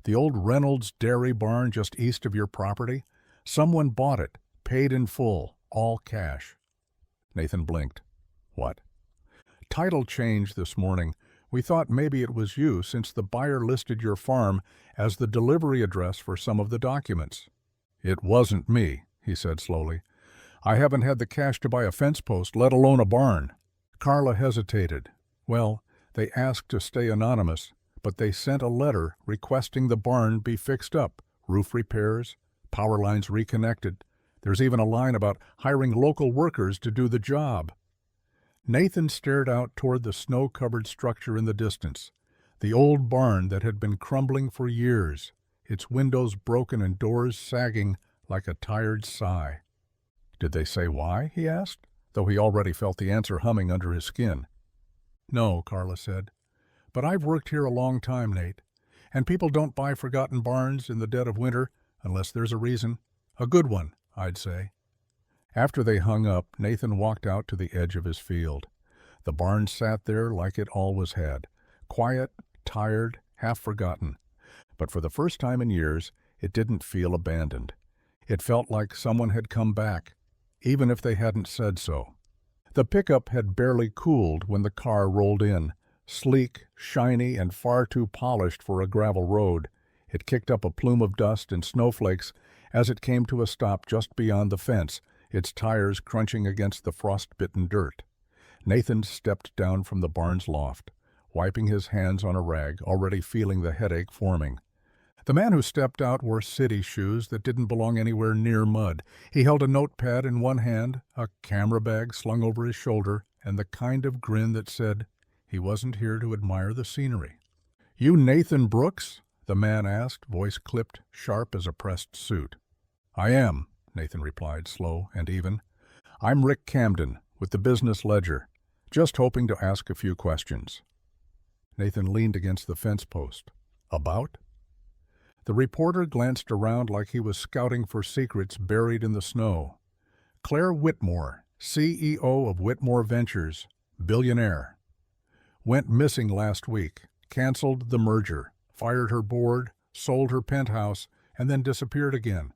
"The old Reynolds dairy barn just east of your property? Someone bought it, paid in full, all cash." Nathan blinked. "What?" "Title change this morning. We thought maybe it was you, since the buyer listed your farm as the delivery address for some of the documents." "It wasn't me," he said slowly. "I haven't had the cash to buy a fence post, let alone a barn." Carla hesitated. "Well, they asked to stay anonymous, but they sent a letter requesting the barn be fixed up, roof repairs, power lines reconnected. There's even a line about hiring local workers to do the job." Nathan stared out toward the snow-covered structure in the distance, the old barn that had been crumbling for years, its windows broken and doors sagging like a tired sigh. "Did they say why?" he asked, though he already felt the answer humming under his skin. "No," Carla said, But I've worked here a long time, Nate, and people don't buy forgotten barns in the dead of winter unless there's a reason. A good one, I'd say. After they hung up, Nathan walked out to the edge of his field. The barn sat there like it always had, quiet, tired, half forgotten. But for the first time in years, it didn't feel abandoned. It felt like someone had come back, even if they hadn't said so. The pickup had barely cooled when the car rolled in, sleek, shiny, and far too polished for a gravel road. It kicked up a plume of dust and snowflakes as it came to a stop just beyond the fence, its tires crunching against the frost-bitten dirt. Nathan stepped down from the barn's loft, wiping his hands on a rag, already feeling the headache forming. The man who stepped out wore city shoes that didn't belong anywhere near mud. He held a notepad in one hand, a camera bag slung over his shoulder, and the kind of grin that said he wasn't here to admire the scenery. "You Nathan Brooks?" the man asked, voice clipped, sharp as a pressed suit. "I am," Nathan replied, slow and even. "I'm Rick Camden, with the Business Ledger. Just hoping to ask a few questions." Nathan leaned against the fence post. "About?" The reporter glanced around like he was scouting for secrets buried in the snow. "Claire Whitmore, CEO of Whitmore Ventures, Billionaire. Went missing last week, canceled the merger, fired her board, sold her penthouse, and then disappeared again."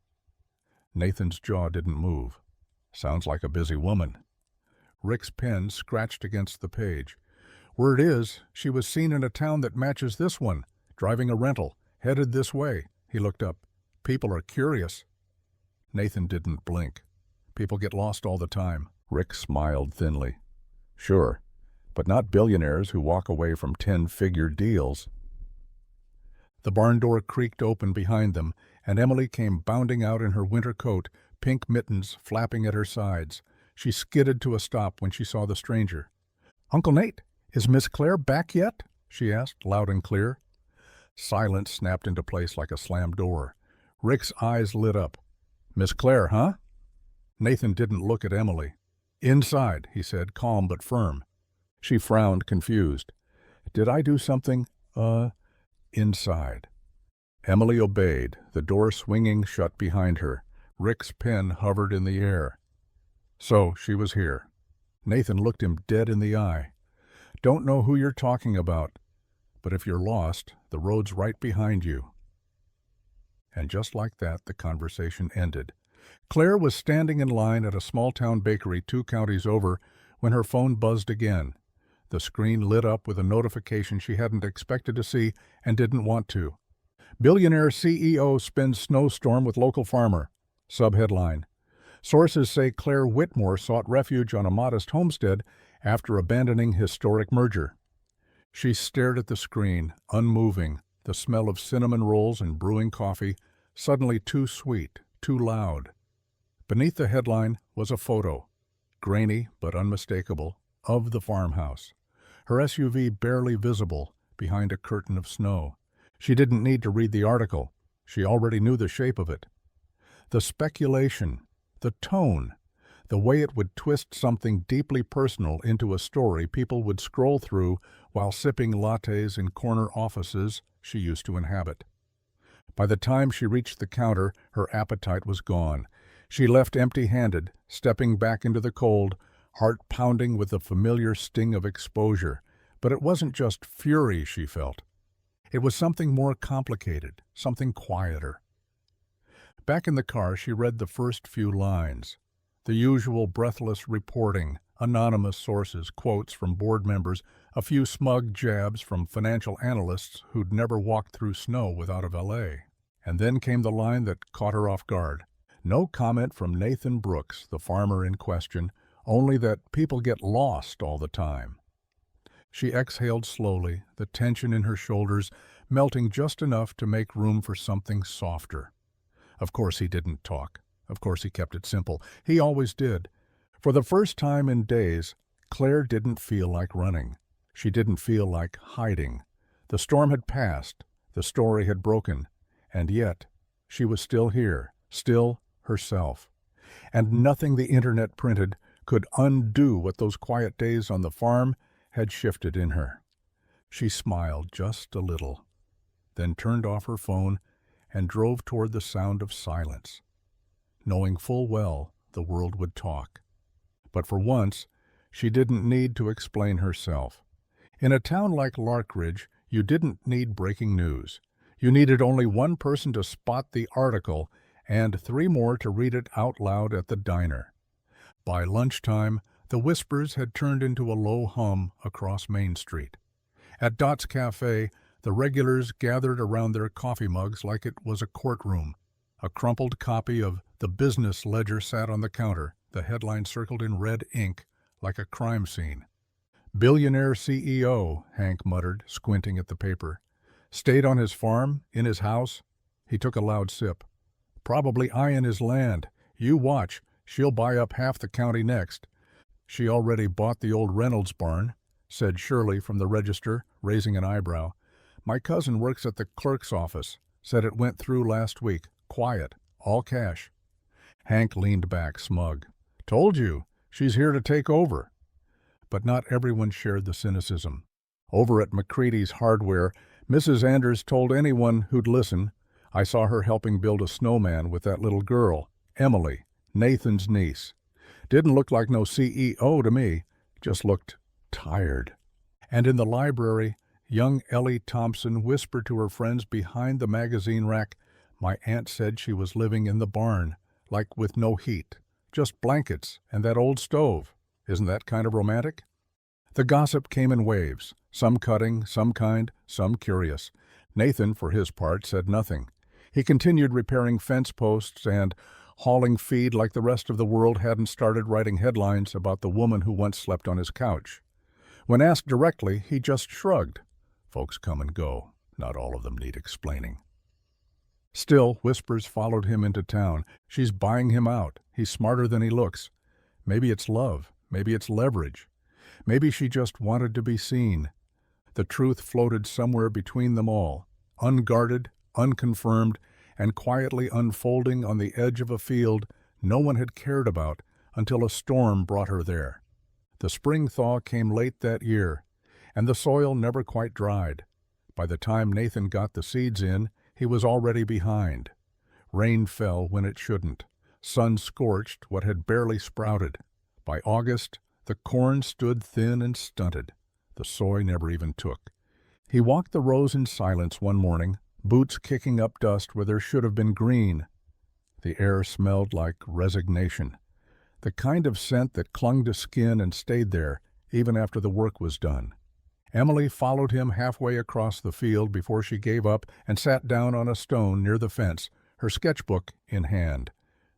Nathan's jaw didn't move. "Sounds like a busy woman." Rick's pen scratched against the page. "Word is, she was seen in a town that matches this one, driving a rental, headed this way." He looked up. "People are curious." Nathan didn't blink. "People get lost all the time." Rick smiled thinly. "Sure, but not billionaires who walk away from 10-figure deals." The barn door creaked open behind them, and Emily came bounding out in her winter coat, pink mittens flapping at her sides. She skidded to a stop when she saw the stranger. "Uncle Nate, is Miss Claire back yet?" she asked, loud and clear. Silence snapped into place like a slammed door. Rick's eyes lit up. "Miss Claire, huh?" Nathan didn't look at Emily. "Inside," he said, calm but firm. She frowned, confused. "Did I do something, inside?" Emily obeyed, the door swinging shut behind her. Rick's pen hovered in the air. So she was here. Nathan looked him dead in the eye. "Don't know who you're talking about, but if you're lost, the road's right behind you." And just like that, the conversation ended. Claire was standing in line at a small-town bakery 2 counties over when her phone buzzed again. The screen lit up with a notification she hadn't expected to see and didn't want to. "Billionaire CEO spends snowstorm with local farmer." Subheadline: "Sources say Claire Whitmore sought refuge on a modest homestead after abandoning historic merger." She stared at the screen, unmoving, the smell of cinnamon rolls and brewing coffee, suddenly too sweet, too loud. Beneath the headline was a photo, grainy but unmistakable, of the farmhouse. Her SUV barely visible behind a curtain of snow. She didn't need to read the article. She already knew the shape of it. The speculation, the tone, the way it would twist something deeply personal into a story people would scroll through while sipping lattes in corner offices she used to inhabit. By the time she reached the counter, her appetite was gone. She left empty-handed, stepping back into the cold, heart pounding with the familiar sting of exposure. But it wasn't just fury she felt. It was something more complicated, something quieter. Back in the car, she read the first few lines. The usual breathless reporting, anonymous sources, quotes from board members, a few smug jabs from financial analysts who'd never walked through snow without a valet. And then came the line that caught her off guard. No comment from Nathan Brooks, the farmer in question, only that people get lost all the time. She exhaled slowly, the tension in her shoulders melting just enough to make room for something softer. Of course he didn't talk. Of course he kept it simple. He always did. For the first time in days, Claire didn't feel like running. She didn't feel like hiding. The storm had passed. The story had broken. And yet, she was still here, still herself. And nothing the internet printed could undo what those quiet days on the farm had shifted in her. She smiled just a little, then turned off her phone and drove toward the sound of silence, knowing full well the world would talk. But for once, she didn't need to explain herself. In a town like Larkridge, you didn't need breaking news. You needed only one person to spot the article and 3 more to read it out loud at the diner. By lunchtime, the whispers had turned into a low hum across Main Street. At Dot's Cafe, the regulars gathered around their coffee mugs like it was a courtroom. A crumpled copy of the Business Ledger sat on the counter, the headline circled in red ink like a crime scene. "Billionaire CEO," Hank muttered, squinting at the paper. "Stayed on his farm, in his house." He took a loud sip. "Probably eyeing his land. You watch, she'll buy up half the county next." "She already bought the old Reynolds barn," said Shirley from the register, raising an eyebrow. "My cousin works at the clerk's office. Said it went through last week. Quiet. All cash." Hank leaned back, smug. "Told you. She's here to take over." But not everyone shared the cynicism. Over at McCready's Hardware, Mrs. Anders told anyone who'd listen, "I saw her helping build a snowman with that little girl, Emily, Nathan's niece. Didn't look like no CEO to me, just looked tired." And in the library, young Ellie Thompson whispered to her friends behind the magazine rack, "My aunt said she was living in the barn, like with no heat, just blankets and that old stove. Isn't that kind of romantic?" The gossip came in waves, some cutting, some kind, some curious. Nathan, for his part, said nothing. He continued repairing fence posts and hauling feed like the rest of the world hadn't started writing headlines about the woman who once slept on his couch. When asked directly, he just shrugged. Folks come and go. Not all of them need explaining. Still, whispers followed him into town. "She's buying him out. He's smarter than he looks." Maybe it's love. Maybe it's leverage. Maybe she just wanted to be seen. The truth floated somewhere between them all, unguarded, unconfirmed, and quietly unfolding on the edge of a field no one had cared about until a storm brought her there. The spring thaw came late that year, and the soil never quite dried. By the time Nathan got the seeds in, he was already behind. Rain fell when it shouldn't. Sun scorched what had barely sprouted. By August, the corn stood thin and stunted. The soy never even took. He walked the rows in silence one morning, boots kicking up dust where there should have been green. The air smelled like resignation, the kind of scent that clung to skin and stayed there even after the work was done. Emily followed him halfway across the field before she gave up and sat down on a stone near the fence, her sketchbook in hand.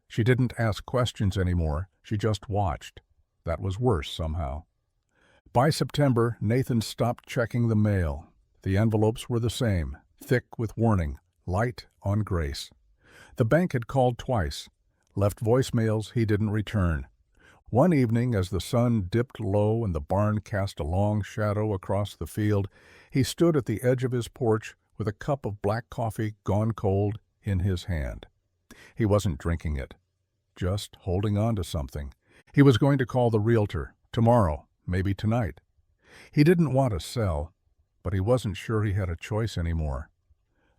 She didn't ask questions anymore, she just watched. That was worse somehow. By September, Nathan stopped checking the mail. The envelopes were the same, thick with warning, light on grace. The bank had called twice, left voicemails he didn't return. One evening, as the sun dipped low and the barn cast a long shadow across the field, he stood at the edge of his porch with a cup of black coffee gone cold in his hand. He wasn't drinking it, just holding on to something. He was going to call the realtor, tomorrow, maybe tonight. He didn't want to sell, but he wasn't sure he had a choice anymore.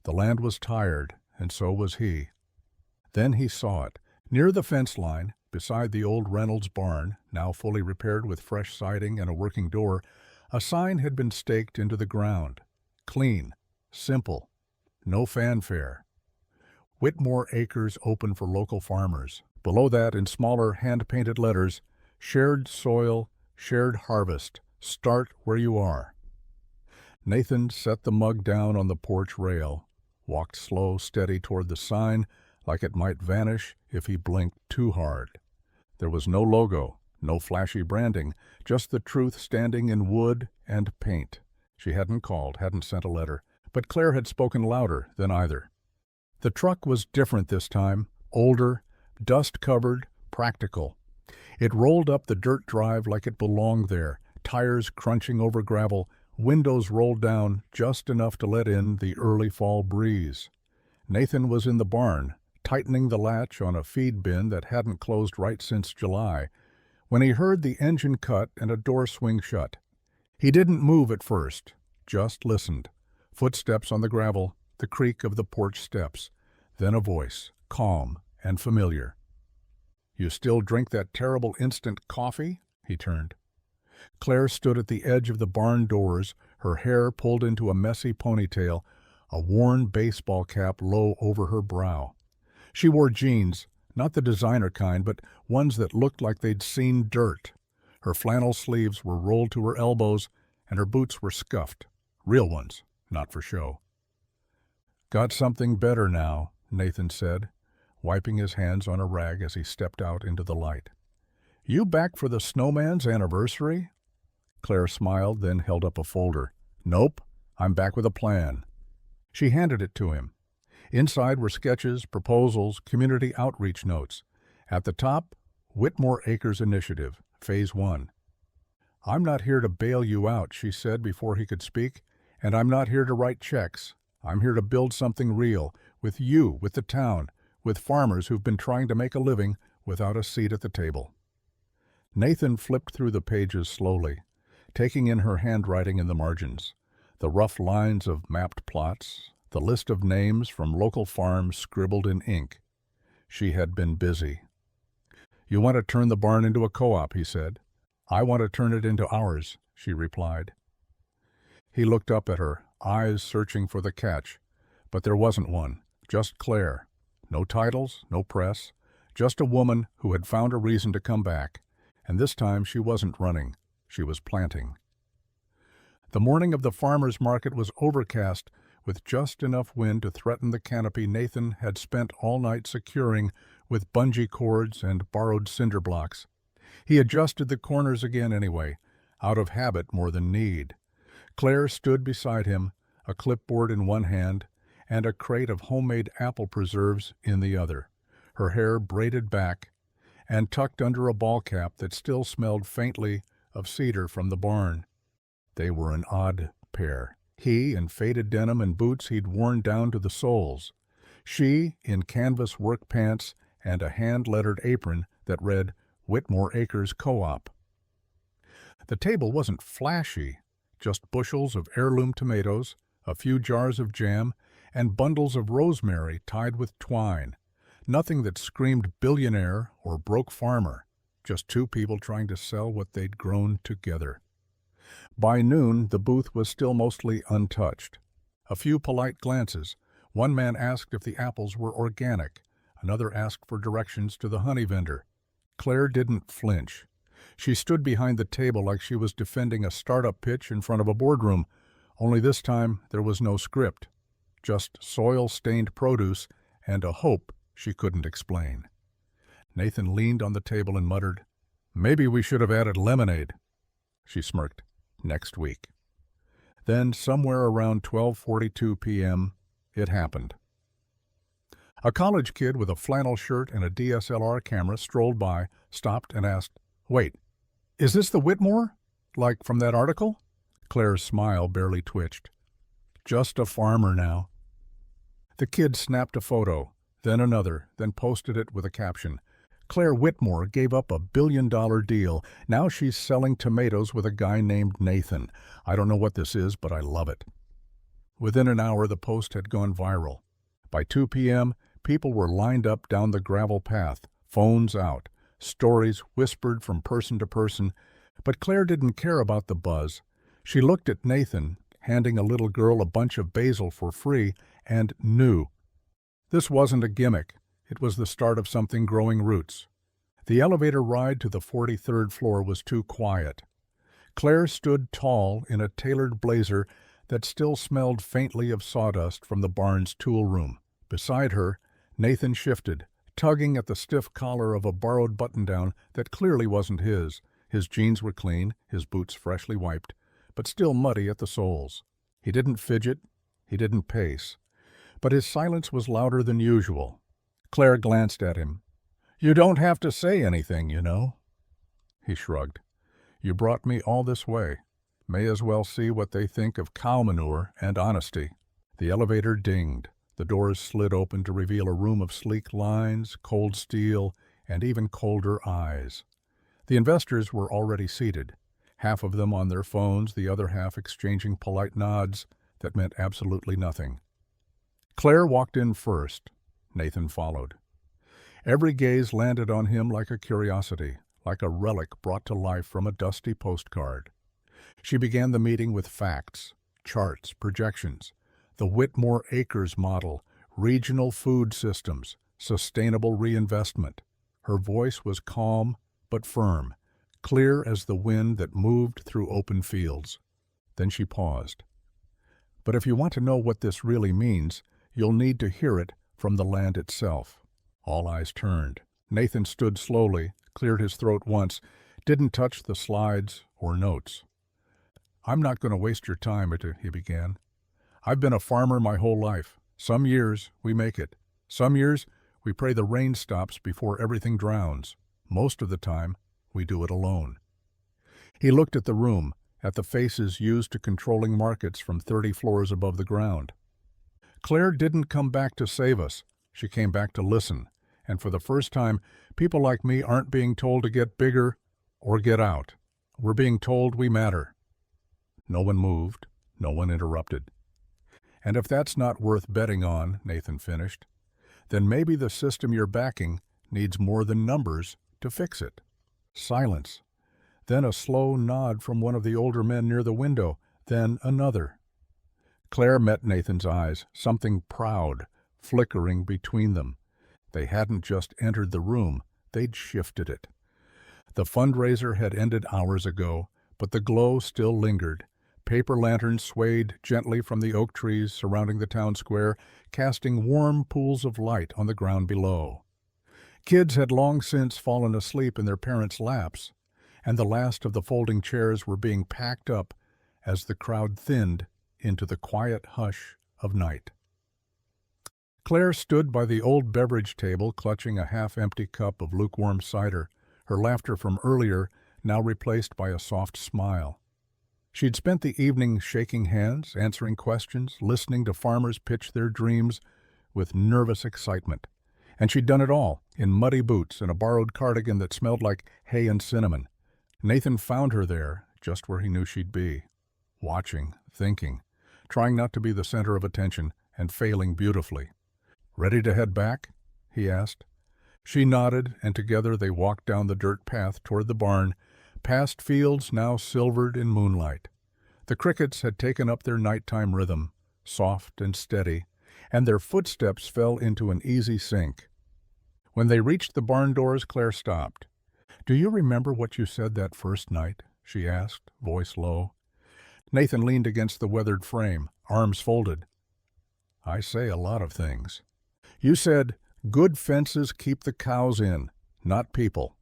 The land was tired, and so was he. Then he saw it, near the fence line, beside the old Reynolds barn, now fully repaired with fresh siding and a working door. A sign had been staked into the ground. Clean, simple, no fanfare. Whitmore Acres open for local farmers. Below that, in smaller hand-painted letters, shared soil, shared harvest. Start where you are. Nathan set the mug down on the porch rail, walked slow, steady toward the sign, like it might vanish if he blinked too hard. There was no logo, no flashy branding, just the truth standing in wood and paint. She hadn't called, hadn't sent a letter, but Claire had spoken louder than either. The truck was different this time, older, dust-covered, practical. It rolled up the dirt drive like it belonged there, tires crunching over gravel, windows rolled down just enough to let in the early fall breeze. Nathan was in the barn, tightening the latch on a feed bin that hadn't closed right since July, when he heard the engine cut and a door swing shut. He didn't move at first, just listened. Footsteps on the gravel, the creak of the porch steps, then a voice, calm and familiar. "You still drink that terrible instant coffee?" He turned. Claire stood at the edge of the barn doors, her hair pulled into a messy ponytail, a worn baseball cap low over her brow. She wore jeans, not the designer kind, but ones that looked like they'd seen dirt. Her flannel sleeves were rolled to her elbows, and her boots were scuffed. Real ones, not for show. "Got something better now," Nathan said, wiping his hands on a rag as he stepped out into the light. "You back for the snowman's anniversary?" Claire smiled, then held up a folder. "Nope, I'm back with a plan." She handed it to him. Inside were sketches, proposals, community outreach notes. At the top, Whitmore Acres Initiative, Phase 1. "I'm not here to bail you out," she said before he could speak, "and I'm not here to write checks. I'm here to build something real, with you, with the town, with farmers who've been trying to make a living without a seat at the table." Nathan flipped through the pages slowly, taking in her handwriting in the margins, the rough lines of mapped plots, the list of names from local farms scribbled in ink. She had been busy. "You want to turn the barn into a co-op," he said. "I want to turn it into ours," she replied. He looked up at her, eyes searching for the catch, but there wasn't one, just Claire. No titles, no press, just a woman who had found a reason to come back, and this time she wasn't running, she was planting. The morning of the farmers' market was overcast, with just enough wind to threaten the canopy Nathan had spent all night securing with bungee cords and borrowed cinder blocks. He adjusted the corners again anyway, out of habit more than need. Claire stood beside him, a clipboard in one hand and a crate of homemade apple preserves in the other, her hair braided back and tucked under a ball cap that still smelled faintly of cedar from the barn. They were an odd pair. He in faded denim and boots he'd worn down to the soles. She in canvas work pants and a hand-lettered apron that read Whitmore Acres Co-op. The table wasn't flashy, just bushels of heirloom tomatoes, a few jars of jam, and bundles of rosemary tied with twine. Nothing that screamed billionaire or broke farmer, just two people trying to sell what they'd grown together. By noon, the booth was still mostly untouched. A few polite glances. One man asked if the apples were organic. Another asked for directions to the honey vendor. Claire didn't flinch. She stood behind the table like she was defending a startup pitch in front of a boardroom, only this time there was no script, just soil-stained produce and a hope she couldn't explain. Nathan leaned on the table and muttered, "Maybe we should have added lemonade." She smirked. "Next week." Then, somewhere around 12:42 p.m., it happened. A college kid with a flannel shirt and a DSLR camera strolled by, stopped, and asked, "Wait, is this the Whitmore? Like from that article?" Claire's smile barely twitched. "Just a farmer now." The kid snapped a photo, then another, then posted it with a caption. "Claire Whitmore gave up a $1 billion deal. Now she's selling tomatoes with a guy named Nathan. I don't know what this is, but I love it." Within an hour, the post had gone viral. By 2 p.m., people were lined up down the gravel path, phones out, stories whispered from person to person. But Claire didn't care about the buzz. She looked at Nathan, handing a little girl a bunch of basil for free, and knew. This wasn't a gimmick. It was the start of something growing roots. The elevator ride to the 43rd floor was too quiet. Claire stood tall in a tailored blazer that still smelled faintly of sawdust from the barn's tool room. Beside her, Nathan shifted, tugging at the stiff collar of a borrowed button-down that clearly wasn't his. His jeans were clean, his boots freshly wiped, but still muddy at the soles. He didn't fidget, he didn't pace, but his silence was louder than usual. Claire glanced at him. "You don't have to say anything, you know." He shrugged. "You brought me all this way. May as well see what they think of cow manure and honesty." The elevator dinged. The doors slid open to reveal a room of sleek lines, cold steel, and even colder eyes. The investors were already seated. half of them on their phones, the other half exchanging polite nods that meant absolutely nothing. Claire walked in first. Nathan followed. Every gaze landed on him like a curiosity, like a relic brought to life from a dusty postcard. She began the meeting with facts, charts, projections, the Whitmore Acres model, regional food systems, sustainable reinvestment. Her voice was calm but firm, clear as the wind that moved through open fields. Then she paused. But if you want to know what this really means, you'll need to hear it from the land itself. All eyes turned. Nathan stood slowly, cleared his throat once, didn't touch the slides or notes. "I'm not going to waste your time," he began. "I've been a farmer my whole life. Some years we make it. Some years we pray the rain stops before everything drowns. Most of the time, we do it alone." He looked at the room, at the faces used to controlling markets from 30 floors above the ground. Claire didn't come back to save us. She came back to listen. And for the first time, people like me aren't being told to get bigger or get out. We're being told we matter. No one moved. No one interrupted. "And if that's not worth betting on," Nathan finished, "then maybe the system you're backing needs more than numbers to fix it." Silence. Then a slow nod from one of the older men near the window. Then another. Claire met Nathan's eyes, something proud, flickering between them. They hadn't just entered the room, they'd shifted it. The fundraiser had ended hours ago, but the glow still lingered. Paper lanterns swayed gently from the oak trees surrounding the town square, casting warm pools of light on the ground below. Kids had long since fallen asleep in their parents' laps, and the last of the folding chairs were being packed up as the crowd thinned into the quiet hush of night. Claire stood by the old beverage table, clutching a half-empty cup of lukewarm cider, her laughter from earlier now replaced by a soft smile. She'd spent the evening shaking hands, answering questions, listening to farmers pitch their dreams with nervous excitement. And she'd done it all, in muddy boots and a borrowed cardigan that smelled like hay and cinnamon. Nathan found her there, just where he knew she'd be, watching, thinking, trying not to be the center of attention, and failing beautifully. "Ready to head back?" he asked. She nodded, and together they walked down the dirt path toward the barn, past fields now silvered in moonlight. The crickets had taken up their nighttime rhythm, soft and steady, and their footsteps fell into an easy sync. When they reached the barn doors, Claire stopped. "Do you remember what you said that first night?" she asked, voice low. Nathan leaned against the weathered frame, arms folded. "I say a lot of things. You said, 'Good fences keep the cows in, not people.'"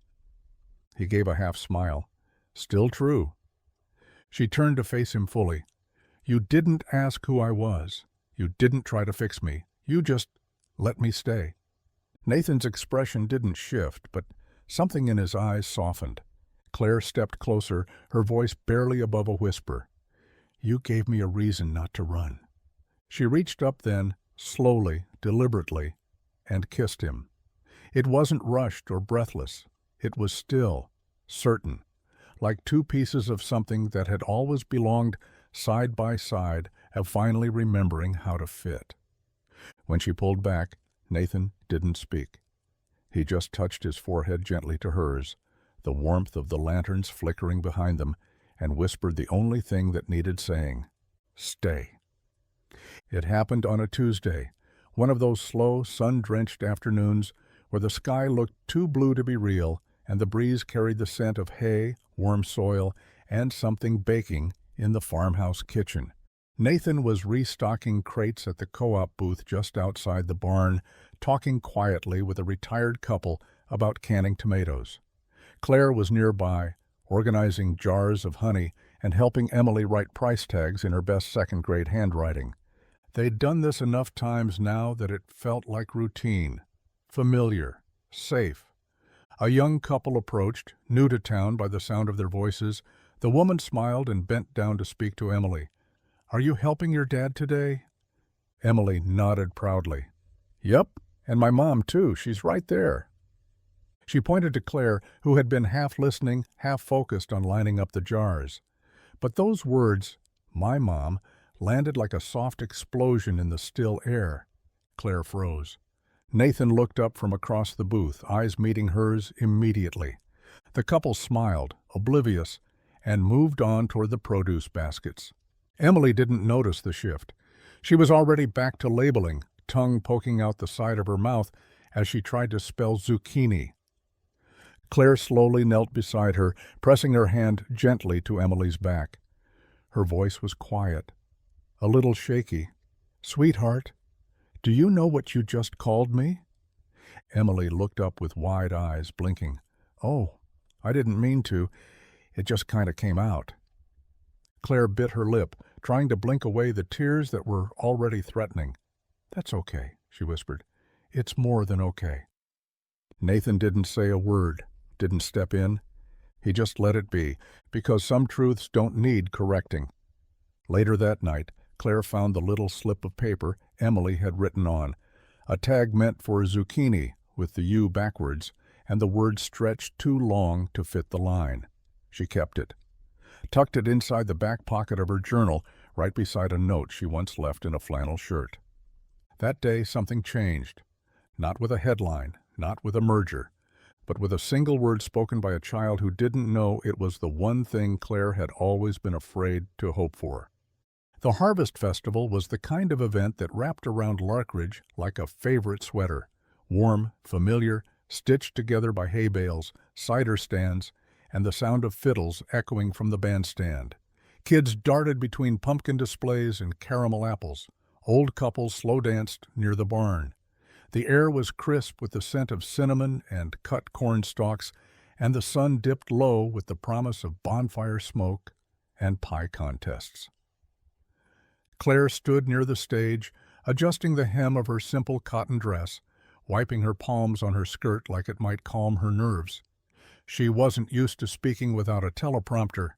He gave a half smile. "Still true." She turned to face him fully. "You didn't ask who I was. You didn't try to fix me. You just let me stay." Nathan's expression didn't shift, but something in his eyes softened. Claire stepped closer, her voice barely above a whisper. "You gave me a reason not to run." She reached up then, slowly, deliberately, and kissed him. It wasn't rushed or breathless. It was still, certain, like two pieces of something that had always belonged side by side, of finally remembering how to fit. When she pulled back, Nathan didn't speak. He just touched his forehead gently to hers, the warmth of the lanterns flickering behind them, and whispered the only thing that needed saying, "Stay." It happened on a Tuesday, one of those slow, sun-drenched afternoons where the sky looked too blue to be real, and the breeze carried the scent of hay, warm soil, and something baking in the farmhouse kitchen. Nathan was restocking crates at the co-op booth just outside the barn, talking quietly with a retired couple about canning tomatoes. Claire was nearby, organizing jars of honey and helping Emily write price tags in her best second-grade handwriting. They'd done this enough times now that it felt like routine, familiar, safe. A young couple approached, new to town by the sound of their voices. The woman smiled and bent down to speak to Emily. "Are you helping your dad today?" Emily nodded proudly. "Yep, and my mom too, she's right there." She pointed to Claire, who had been half listening, half focused on lining up the jars. But those words, "my mom," landed like a soft explosion in the still air. Claire froze. Nathan looked up from across the booth, eyes meeting hers immediately. The couple smiled, oblivious, and moved on toward the produce baskets. Emily didn't notice the shift. She was already back to labeling, tongue poking out the side of her mouth as she tried to spell zucchini. Claire slowly knelt beside her, pressing her hand gently to Emily's back. Her voice was quiet, a little shaky. "Sweetheart, do you know what you just called me?" Emily looked up with wide eyes, blinking. "Oh, I didn't mean to. It just kind of came out." Claire bit her lip, trying to blink away the tears that were already threatening. "That's okay," she whispered. "It's more than okay." Nathan didn't say a word, didn't step in. He just let it be, because some truths don't need correcting. Later that night, Claire found the little slip of paper Emily had written on, a tag meant for zucchini with the U backwards, and the word stretched too long to fit the line. She kept it, tucked it inside the back pocket of her journal, right beside a note she once left in a flannel shirt. That day something changed, not with a headline, not with a merger, but with a single word spoken by a child who didn't know it was the one thing Claire had always been afraid to hope for. The Harvest Festival was the kind of event that wrapped around Larkridge like a favorite sweater, warm, familiar, stitched together by hay bales, cider stands, and the sound of fiddles echoing from the bandstand. Kids darted between pumpkin displays and caramel apples. Old couples slow danced near the barn. The air was crisp with the scent of cinnamon and cut corn stalks, and the sun dipped low with the promise of bonfire smoke and pie contests. Claire stood near the stage, adjusting the hem of her simple cotton dress, wiping her palms on her skirt like it might calm her nerves. She wasn't used to speaking without a teleprompter.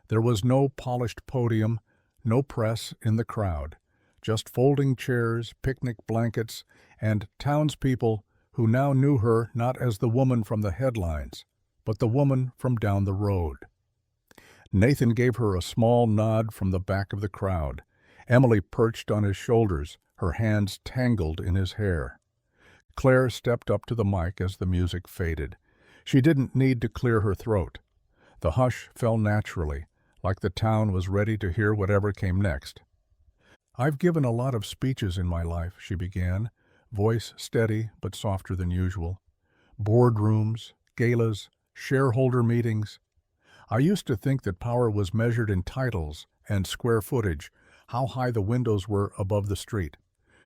There was no polished podium, no press in the crowd, just folding chairs, picnic blankets, and townspeople who now knew her not as the woman from the headlines, but the woman from down the road. Nathan gave her a small nod from the back of the crowd. Emily perched on his shoulders, her hands tangled in his hair. Claire stepped up to the mic as the music faded. She didn't need to clear her throat. The hush fell naturally, like the town was ready to hear whatever came next. "I've given a lot of speeches in my life," she began, voice steady but softer than usual. "Boardrooms, galas, shareholder meetings. I used to think that power was measured in titles and square footage, how high the windows were above the street."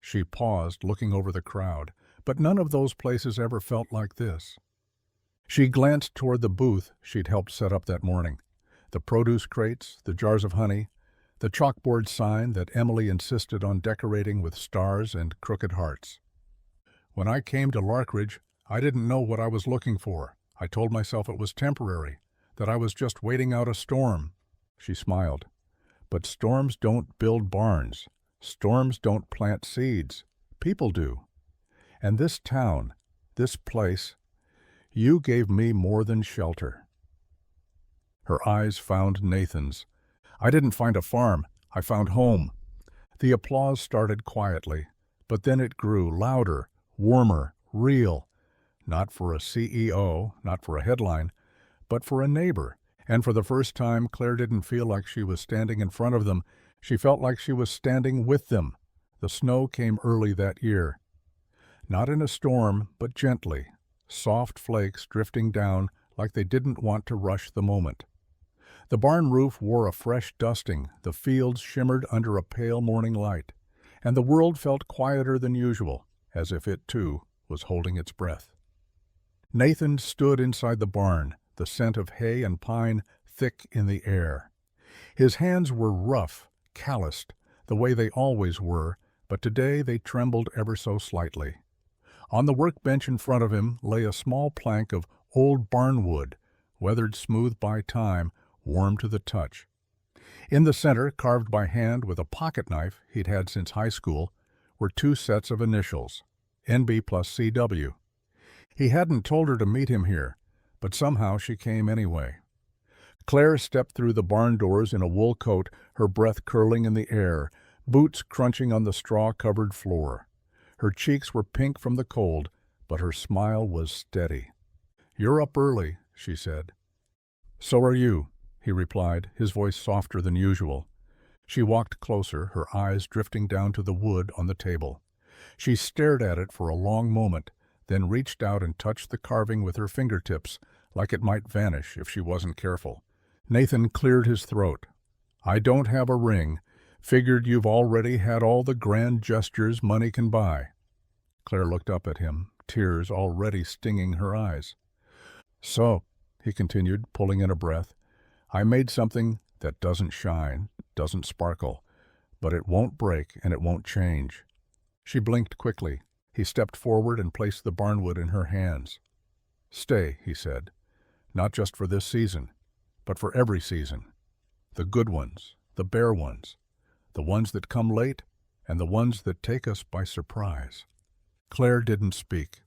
She paused, looking over the crowd, but none of those places ever felt like this. She glanced toward the booth she'd helped set up that morning. The produce crates, the jars of honey, the chalkboard sign that Emily insisted on decorating with stars and crooked hearts. "When I came to Larkridge, I didn't know what I was looking for. I told myself it was temporary, that I was just waiting out a storm." She smiled. "But storms don't build barns. Storms don't plant seeds. People do. And this town, this place, you gave me more than shelter." Her eyes found Nathan's. "I didn't find a farm. I found home." The applause started quietly, but then it grew louder, warmer, real. Not for a CEO, not for a headline, but for a neighbor. And for the first time, Claire didn't feel like she was standing in front of them. She felt like she was standing with them. The snow came early that year. Not in a storm, but gently, soft flakes drifting down like they didn't want to rush the moment. The barn roof wore a fresh dusting, the fields shimmered under a pale morning light, and the world felt quieter than usual, as if it, too, was holding its breath. Nathan stood inside the barn, the scent of hay and pine thick in the air. His hands were rough, calloused, the way they always were, but today they trembled ever so slightly. On the workbench in front of him lay a small plank of old barnwood, weathered smooth by time, warm to the touch. In the center, carved by hand with a pocket knife he'd had since high school, were two sets of initials, NB plus CW. He hadn't told her to meet him here, but somehow she came anyway. Claire stepped through the barn doors in a wool coat, her breath curling in the air, boots crunching on the straw-covered floor. Her cheeks were pink from the cold, but her smile was steady. "You're up early," she said. "So are you," he replied, his voice softer than usual. She walked closer, her eyes drifting down to the wood on the table. She stared at it for a long moment, then reached out and touched the carving with her fingertips, like it might vanish if she wasn't careful. Nathan cleared his throat. "I don't have a ring. Figured you've already had all the grand gestures money can buy." Claire looked up at him, tears already stinging her eyes. "So," he continued, pulling in a breath, "I made something that doesn't shine, doesn't sparkle, but it won't break and it won't change." She blinked quickly. He stepped forward and placed the barnwood in her hands. "Stay," he said, "not just for this season, but for every season. The good ones, the bare ones, the ones that come late, and the ones that take us by surprise." Claire didn't speak.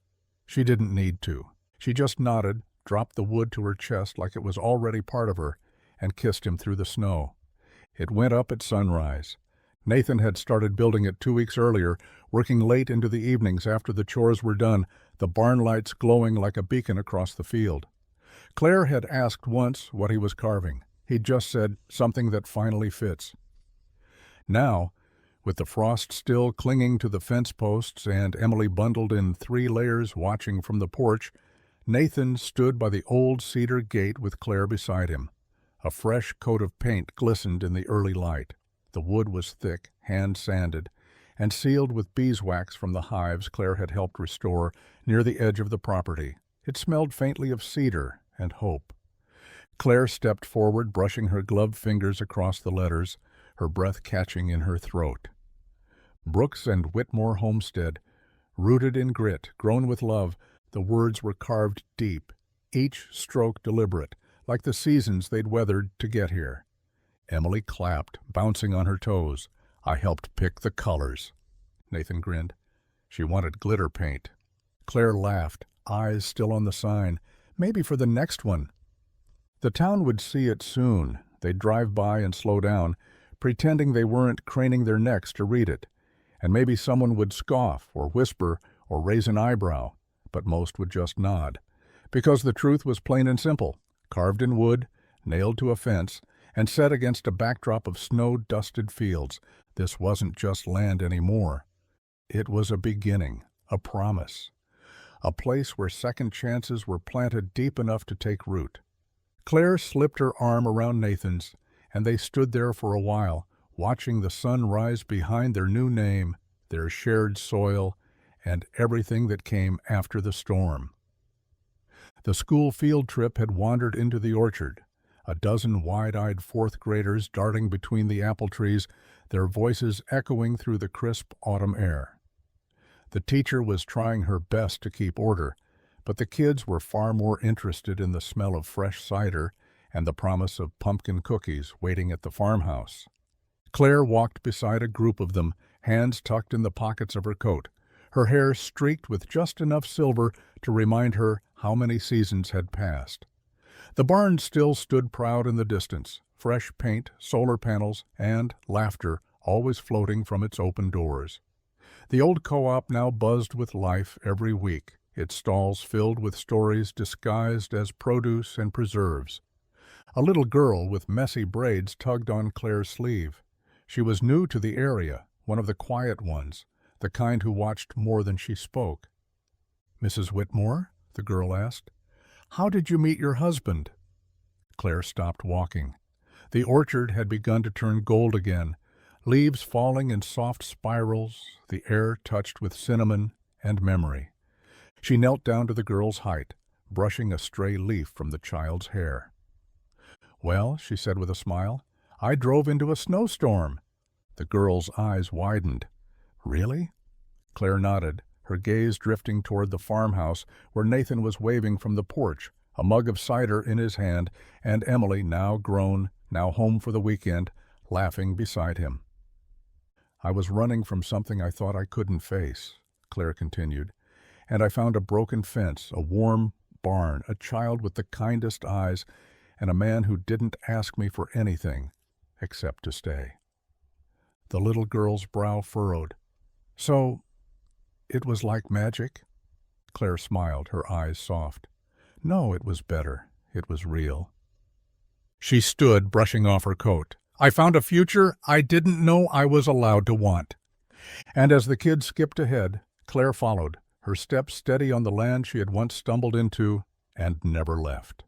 She didn't need to. She just nodded, dropped the wood to her chest like it was already part of her, and kissed him through the snow. It went up at sunrise. Nathan had started building it 2 weeks earlier, working late into the evenings after the chores were done, the barn lights glowing like a beacon across the field. Claire had asked once what he was carving. He'd just said, "Something that finally fits." Now, with the frost still clinging to the fence posts and Emily bundled in 3 layers watching from the porch, Nathan stood by the old cedar gate with Claire beside him. A fresh coat of paint glistened in the early light. The wood was thick, hand-sanded, and sealed with beeswax from the hives Claire had helped restore near the edge of the property. It smelled faintly of cedar and hope. Claire stepped forward, brushing her gloved fingers across the letters, her breath catching in her throat. Brooks and Whitmore Homestead, rooted in grit, grown with love, the words were carved deep, each stroke deliberate, like the seasons they'd weathered to get here. Emily clapped, bouncing on her toes. "I helped pick the colors." Nathan grinned. She wanted glitter paint. Claire laughed, eyes still on the sign. Maybe for the next one. The town would see it soon. They'd drive by and slow down, pretending they weren't craning their necks to read it. And maybe someone would scoff or whisper or raise an eyebrow, but most would just nod. Because the truth was plain and simple, carved in wood, nailed to a fence, and set against a backdrop of snow-dusted fields. This wasn't just land anymore. It was a beginning, a promise. A place where second chances were planted deep enough to take root. Claire slipped her arm around Nathan's, and they stood there for a while, watching the sun rise behind their new name, their shared soil, and everything that came after the storm. The school field trip had wandered into the orchard, a dozen wide-eyed fourth graders darting between the apple trees, their voices echoing through the crisp autumn air. The teacher was trying her best to keep order, but the kids were far more interested in the smell of fresh cider and the promise of pumpkin cookies waiting at the farmhouse. Claire walked beside a group of them, hands tucked in the pockets of her coat, her hair streaked with just enough silver to remind her how many seasons had passed. The barn still stood proud in the distance, fresh paint, solar panels, and laughter always floating from its open doors. The old co-op now buzzed with life every week, its stalls filled with stories disguised as produce and preserves. A little girl with messy braids tugged on Claire's sleeve. She was new to the area, one of the quiet ones, the kind who watched more than she spoke. "Mrs. Whitmore?" the girl asked. "How did you meet your husband?" Claire stopped walking. The orchard had begun to turn gold again, leaves falling in soft spirals, the air touched with cinnamon and memory. She knelt down to the girl's height, brushing a stray leaf from the child's hair. "Well," she said with a smile, "I drove into a snowstorm." The girl's eyes widened. "Really?" Claire nodded, her gaze drifting toward the farmhouse where Nathan was waving from the porch, a mug of cider in his hand, and Emily, now grown, now home for the weekend, laughing beside him. "I was running from something I thought I couldn't face," Claire continued, And I found a broken fence, a warm barn, a child with the kindest eyes, and a man who didn't ask me for anything except to stay. The little girl's brow furrowed. So, it was like magic? Claire smiled, her eyes soft. No, it was better. It was real. She stood, brushing off her coat. I found a future I didn't know I was allowed to want. And as the kids skipped ahead, Claire followed, her steps steady on the land she had once stumbled into and never left.